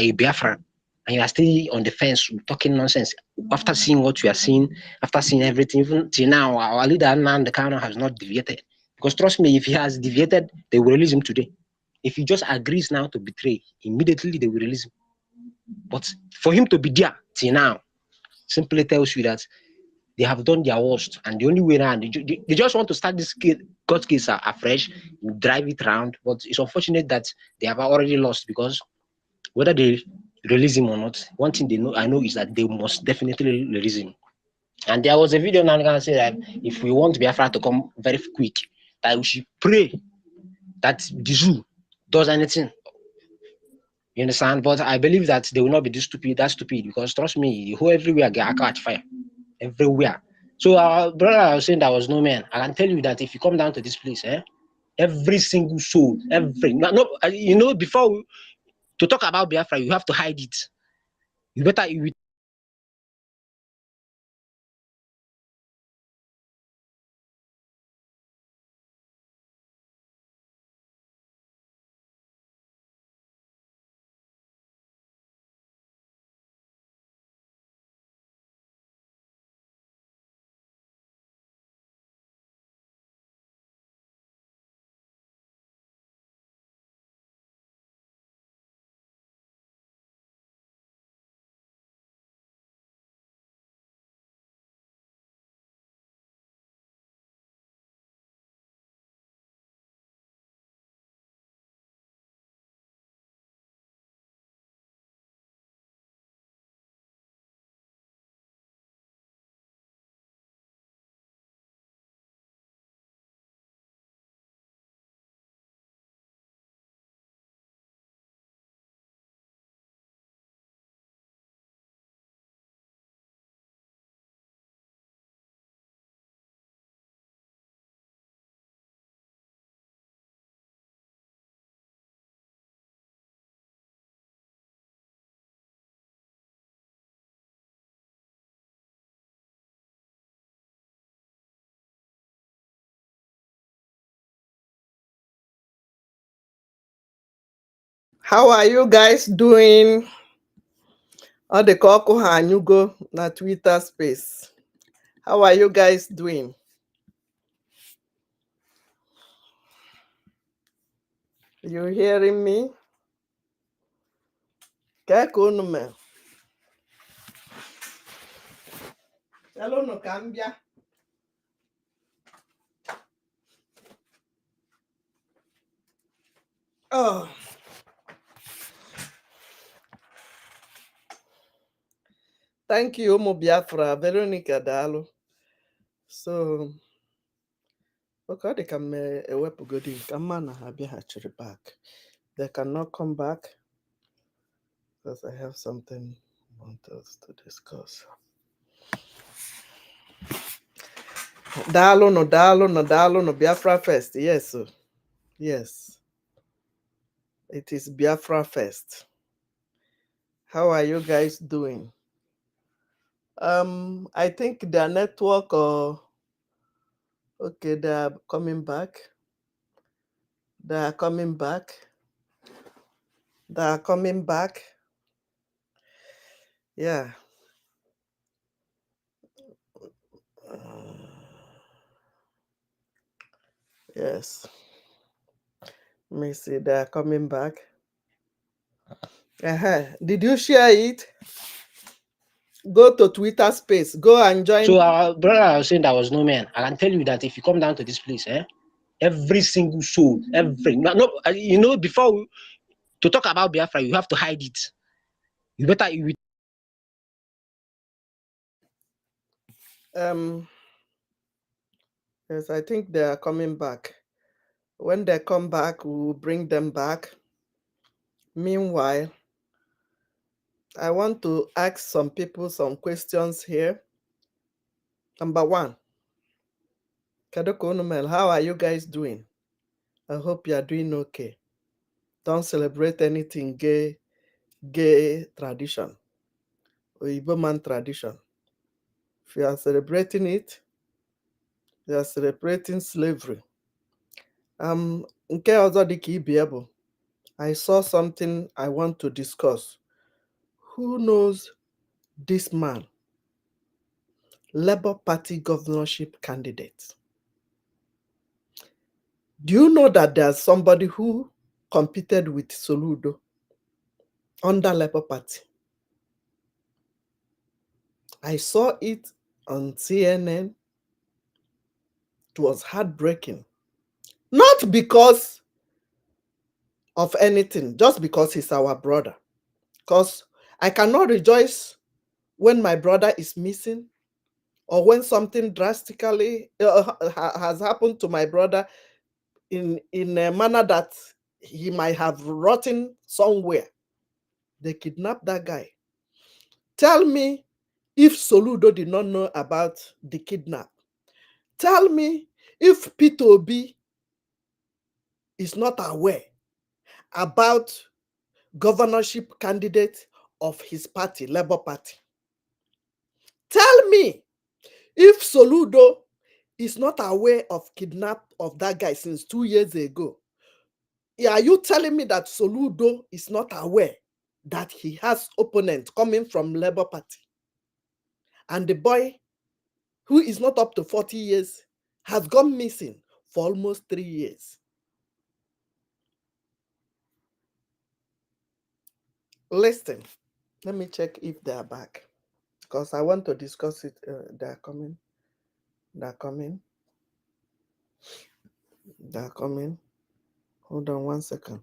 a Biafra and you are still on the fence talking nonsense after seeing what you are seeing, after seeing everything, even till now, our leader Nnamdi Kanu has not deviated. Because trust me, if he has deviated, they will release him today. If he just agrees now to betray, immediately they will release him. But for him to be there till now simply tells you that they have done their worst, and the only way around, they just want to start this court case afresh, drive it around. But it's unfortunate that they have already lost because whether they release him or not, one thing I know is that they must definitely release him. And there was a video now going to say that if we want Biafra to come very quick, that we should pray that the zoo does anything. You understand? But I believe that they will not be that stupid because trust me, everywhere get catch fire. Everywhere. So our brother was saying there was no man. I can tell you that if you come down to this place, every single soul, before to talk about Biafra, you have to hide it. You How are you guys doing? All the Koko Hanyugo na Twitter space. How are you guys doing? You hearing me? Kekonume. Hello, no cambia. Oh. Thank you, Umu Biafra, Veronica Dalo. So, okay, they can a wepugodi. Come on, have you hatchery back? They cannot come back because I have something I want us to discuss. Dalo, no Biafra first. Yes, sir. Yes. It is Biafra first. How are you guys doing? I think their network or okay, they are coming back. They are coming back. They are coming back. Yeah. Yes. Let me see. They are coming back. Did you share it? Go to Twitter space. Go and join. So our brother was saying there was no man. I can tell you that if you come down to this place, every single soul, before to talk about Biafra, you have to hide it. You better. Yes, I think they are coming back. When they come back, we will bring them back. Meanwhile, I want to ask some people some questions here. Number one, Kadoko Onumel, how are you guys doing? I hope you are doing okay. Don't celebrate anything gay tradition or Igbo man tradition. If you are celebrating it, you are celebrating slavery. Nke ọzọ dị ka ibe bụ, I saw something I want to discuss. Who knows this man? Labour Party governorship candidate. Do you know that there's somebody who competed with Soludo under Labour Party? I saw it on CNN. It was heartbreaking. Not because of anything, just because he's our brother. Because I cannot rejoice when my brother is missing or when something drastically has happened to my brother in a manner that he might have rotten somewhere. They kidnapped that guy. Tell me if Soludo did not know about the kidnap. Tell me if Peter Obi is not aware about governorship candidate of his party, Labour Party. Tell me if Soludo is not aware of kidnap of that guy since 2 years ago. Are you telling me that Soludo is not aware that he has opponents coming from Labour Party? And the boy, who is not up to 40 years, has gone missing for almost 3 years. Listen, let me check if they are back, because I want to discuss it. They are coming. They are coming. They are coming. Hold on 1 second.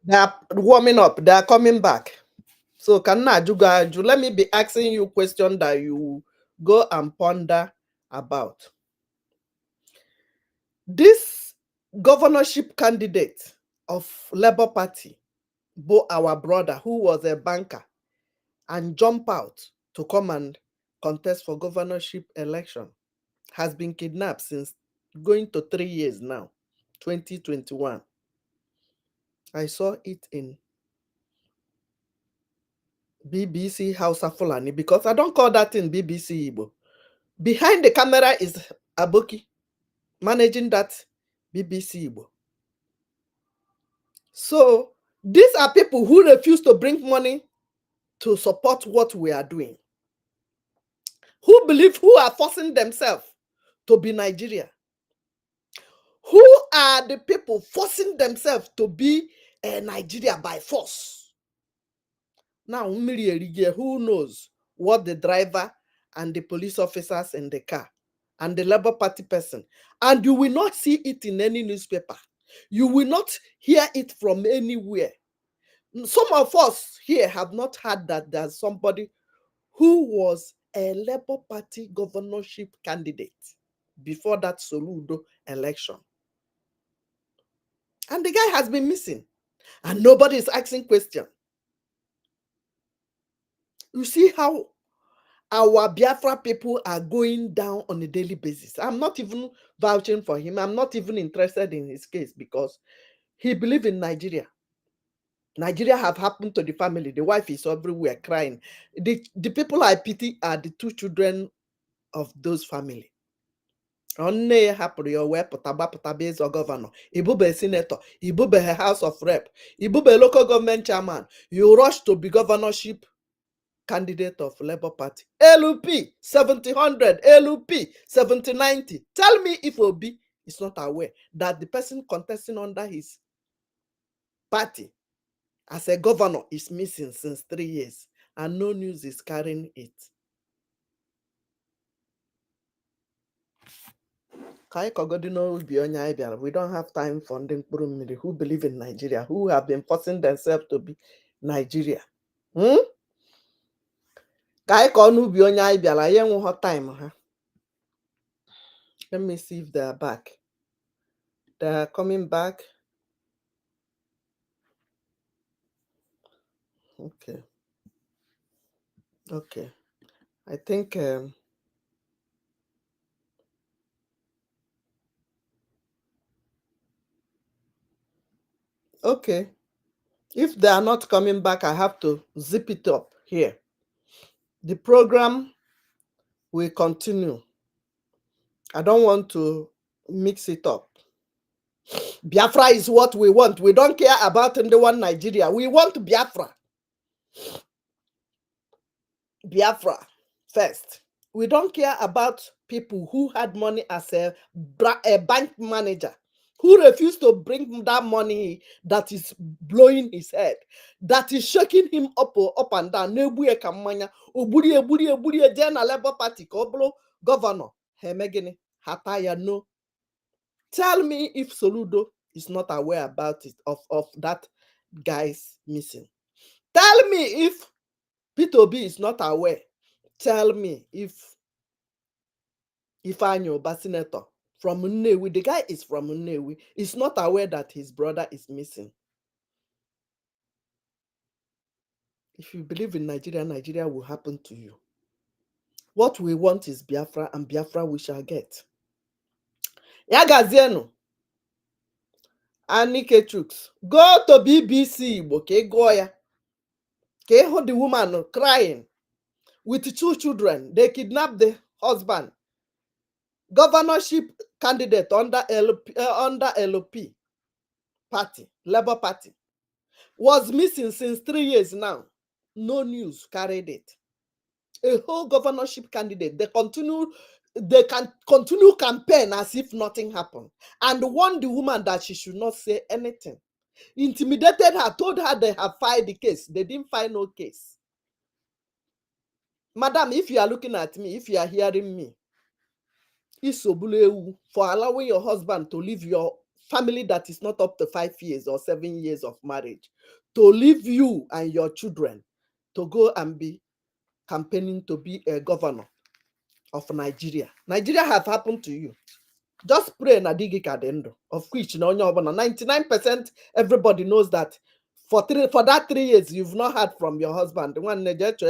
They are warming up. They are coming back. So, let me be asking you questions that you go and ponder about. This governorship candidate of Labour Party, our brother, who was a banker, and jump out to come and contest for governorship election has been kidnapped since going to 3 years now, 2021. I saw it in BBC Hausa Fulani because I don't call that in BBC Igbo. Behind the camera is Aboki managing that BBC Igbo. So these are people who refuse to bring money to support what we are doing, who are forcing themselves to be Nigeria. Who are the people forcing themselves to be Nigeria by force? Now, who knows what the driver and the police officers in the car and the Labour Party person, and you will not see it in any newspaper. You will not hear it from anywhere. Some of us here have not heard that there's somebody who was a Labour Party governorship candidate before that Soludo election. And the guy has been missing. And nobody is asking questions. You see how our Biafra people are going down on a daily basis. I'm not even vouching for him. I'm not even interested in his case because he believes in Nigeria. Nigeria have happened to the family. The wife is everywhere crying. The people I pity are the 2 children of those family. Onne hapụrụ ya wee pụtaba eze gọvanọ, ibube senator, ibube House of Rep, ibube local government chairman. You rush to be governorship candidate of Labour Party. LP 70-100, LP 70-90. Tell me if Obi is not aware that the person contesting under his party as a governor is missing since 3 years and no news is carrying it. We don't have time for them who believe in Nigeria, who have been forcing themselves to be Nigeria. Let me see if they are back. They are coming back. Okay. Okay. I think okay. If they are not coming back, I have to zip it up here. The program will continue. I don't want to mix it up. Biafra is what we want. We don't care about anyone Nigeria. We want Biafra. Biafra first. We don't care about people who had money as a bank manager, who refused to bring that money that is blowing his head, that is shaking him up and down. Labour Party governor. No. Tell me if Soludo is not aware about it, of that guy's missing. Tell me if P2B is not aware. Tell me if Ifanyo senator from Nnewi, the guy is from Nnewi, is not aware that his brother is missing. If you believe in Nigeria, Nigeria will happen to you. What we want is Biafra, and Biafra we shall get. Yagazienu. Anike Chuks. Go to BBC, okay, go ya. Okay, hold the woman crying with 2 children. They kidnapped the husband. Governorship candidate under LP party, Labour Party, was missing since 3 years now. No news carried it. A whole governorship candidate. They can continue campaign as if nothing happened, and warned the woman that she should not say anything. Intimidated her, told her they have filed the case. They didn't file no case. Madam, if you are looking at me, if you are hearing me, for allowing your husband to leave your family that is not up to 5 years or 7 years of marriage, to leave you and your children to go and be campaigning to be a governor of Nigeria. Nigeria have happened to you. Just pray na digi kadendo, of which 99% everybody knows that For that 3 years, you've not heard from your husband. One after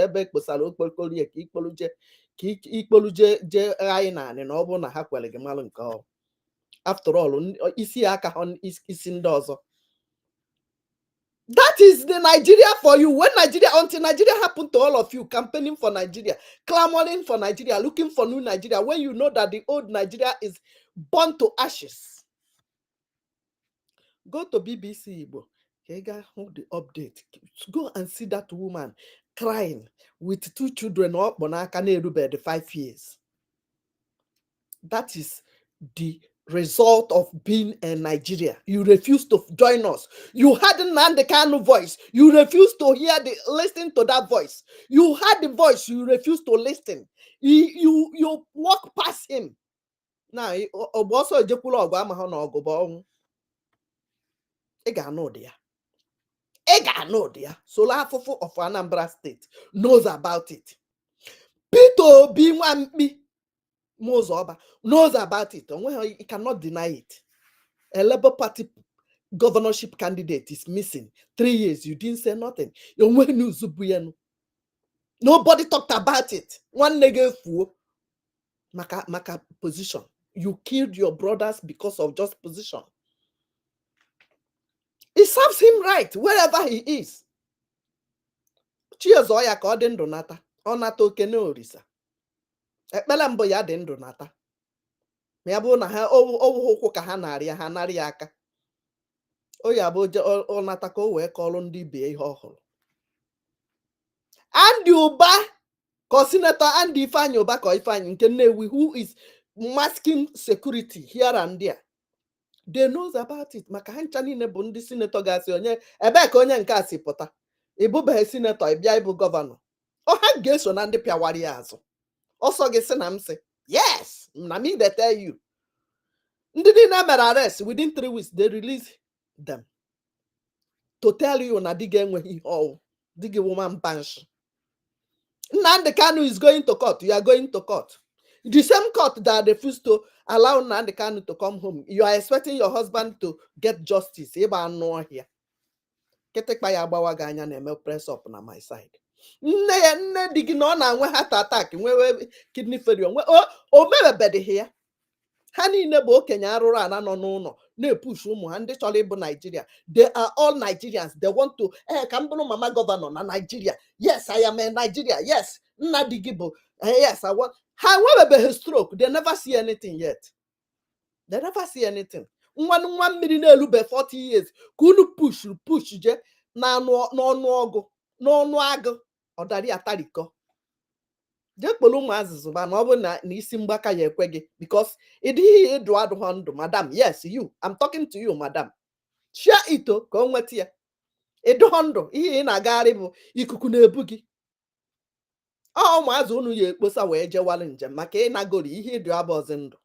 all, that is the Nigeria for you. When Nigeria, until Nigeria happened to all of you, campaigning for Nigeria, clamoring for Nigeria, looking for new Nigeria, when you know that the old Nigeria is burnt to ashes. Go to BBC Igbo. Hold the update. Go and see that woman crying with 2 children up on the 5 years. That is the result of being in Nigeria. You refuse to join us. You hadn't heard the kind of voice. You refuse to listen to that voice. You heard the voice. You refuse to listen. You walk past him. Now, also Solar Fufu of Anambra State knows about it. Peter Obi Nwampi Mozoba knows about it. And he cannot deny it. A Labour Party governorship candidate is missing. 3 years. You didn't say nothing. Nobody talked about it. One nigga fool. Maka position. You killed your brothers because of just position. It serves him right wherever he is. Cheers oya ka ọ dị ndụ nata. Ọ nata okene orisa. Ekpele mbụ ya dị ndụ nata. Ma ya bụrụ na ha ụkwụ ka ha narị ya, ha narị ya aka. O ya bụ ọ nata ka o wee kọọrọ ndị ibe ihe ọhụrụ. Andy Uba, Senator Andy Ifeanyi Uba ka Ifeanyi nke Nnewi, who is masking security here and there. They knows about it. Maka ha ncha niile bụ ndị senator gasị onye ebe ka onye nke a si pụta. Ịbụbeghị senator ịbịa ịbụ gọvanọ. Ọ ha ga-eso na ndị pịawara ya azụ. Ọsọ gị sị na m sị, yes, na me they tell you. Ndị niile mere arrest within 3 weeks, they release them. To tell you na dị ga-enweghị ihe ọwụ. Dị gị woman bansh. Nnamdi Kanu is going to court. You are going to court. The same court that refused to allow Nnamdi Kanu to come home. You are expecting your husband to get justice. Eba no here. Ketekpa ya agbawa ganya na eme press up na my side. Nne digi no na nwe heart attack, nwe kidney failure. O mebebede here. Ha niile bụ okenye arụrụ ana nọ n'ụlọ na-epush ụmụ ha ndị chọrọ ịbụ Nigeria. They are all Nigerians. They want to ka m bụrụ mama governor na Nigeria. Yes, I am a Nigeria. Yes, nna di gị bụ yes, I want. However, stroke, they never see anything yet. They never see anything. One million elube 40 years. Kunu push je na no agụ ọdari atariko. Je kpolu ụmụazụ ba na ọ bụ na isi mgbaka ya ekwe gị because ịdịghị ịdụ adụ ndụ, madam. Yes, you. I'm talking to you, madam. Share ito ka o nweta ya. Ịdụ ndụ ihe ị na-agagharị bụ ikuku na-ebu gị. Ụmụazụ unu ya ekposa wee jewalụ njem maka ịnagori ihe ịdụ abụọzi ndụ.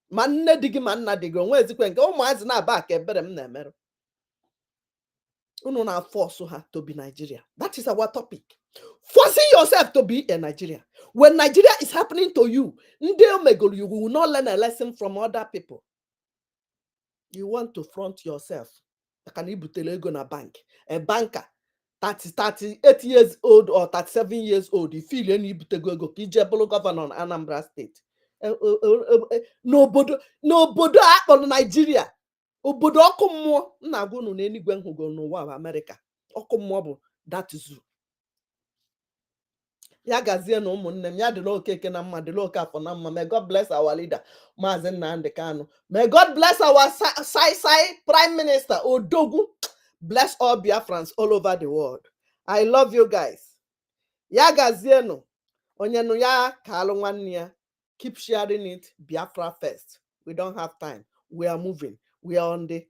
Ma nne di gị ma nna di gị onwe ezikwe nke ụmụazụ na-aba aka ebere m na-emerụ. Unu na-force ha to be Nigeria. That is our topic. Forcing yourself to be a Nigeria. When Nigeria is happening to you, you will not learn a lesson from other people. You want to front yourself. Can you go na bank? A banker, 38 years old or 37 years old, you feel any go governor on Anambra State. Nobody on Nigeria. Obodo ọkụ mmụọ nna agụ unu n'enigwe nhụgo n'ụwa America. Ọkụ mmụọ bụ that is you. Ya gazie na ụmụnne m ya dịla okeke na mma dịla oke afọ na mma. May God bless our leader Maazị Nnamdi Kanu. May God bless our Prime Minister Odogwu. Bless all Biafrans all over the world. I love you guys. Ya gazie no onye no ya ka alụ nwanne ya. Keep sharing it. Biafra first. We don't have time. We are moving. We are on the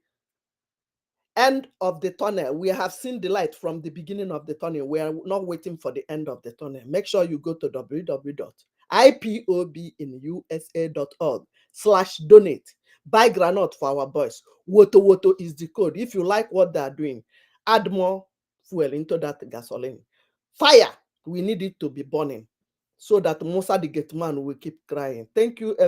end of the tunnel. We have seen the light from the beginning of the tunnel. We are not waiting for the end of the tunnel. Make sure you go to www.ipobinusa.org/donate. Buy granite for our boys. WOTOWOTO is the code. If you like what they are doing, add more fuel into that gasoline. Fire, we need it to be burning so that Musa the Gate Man will keep crying. Thank you.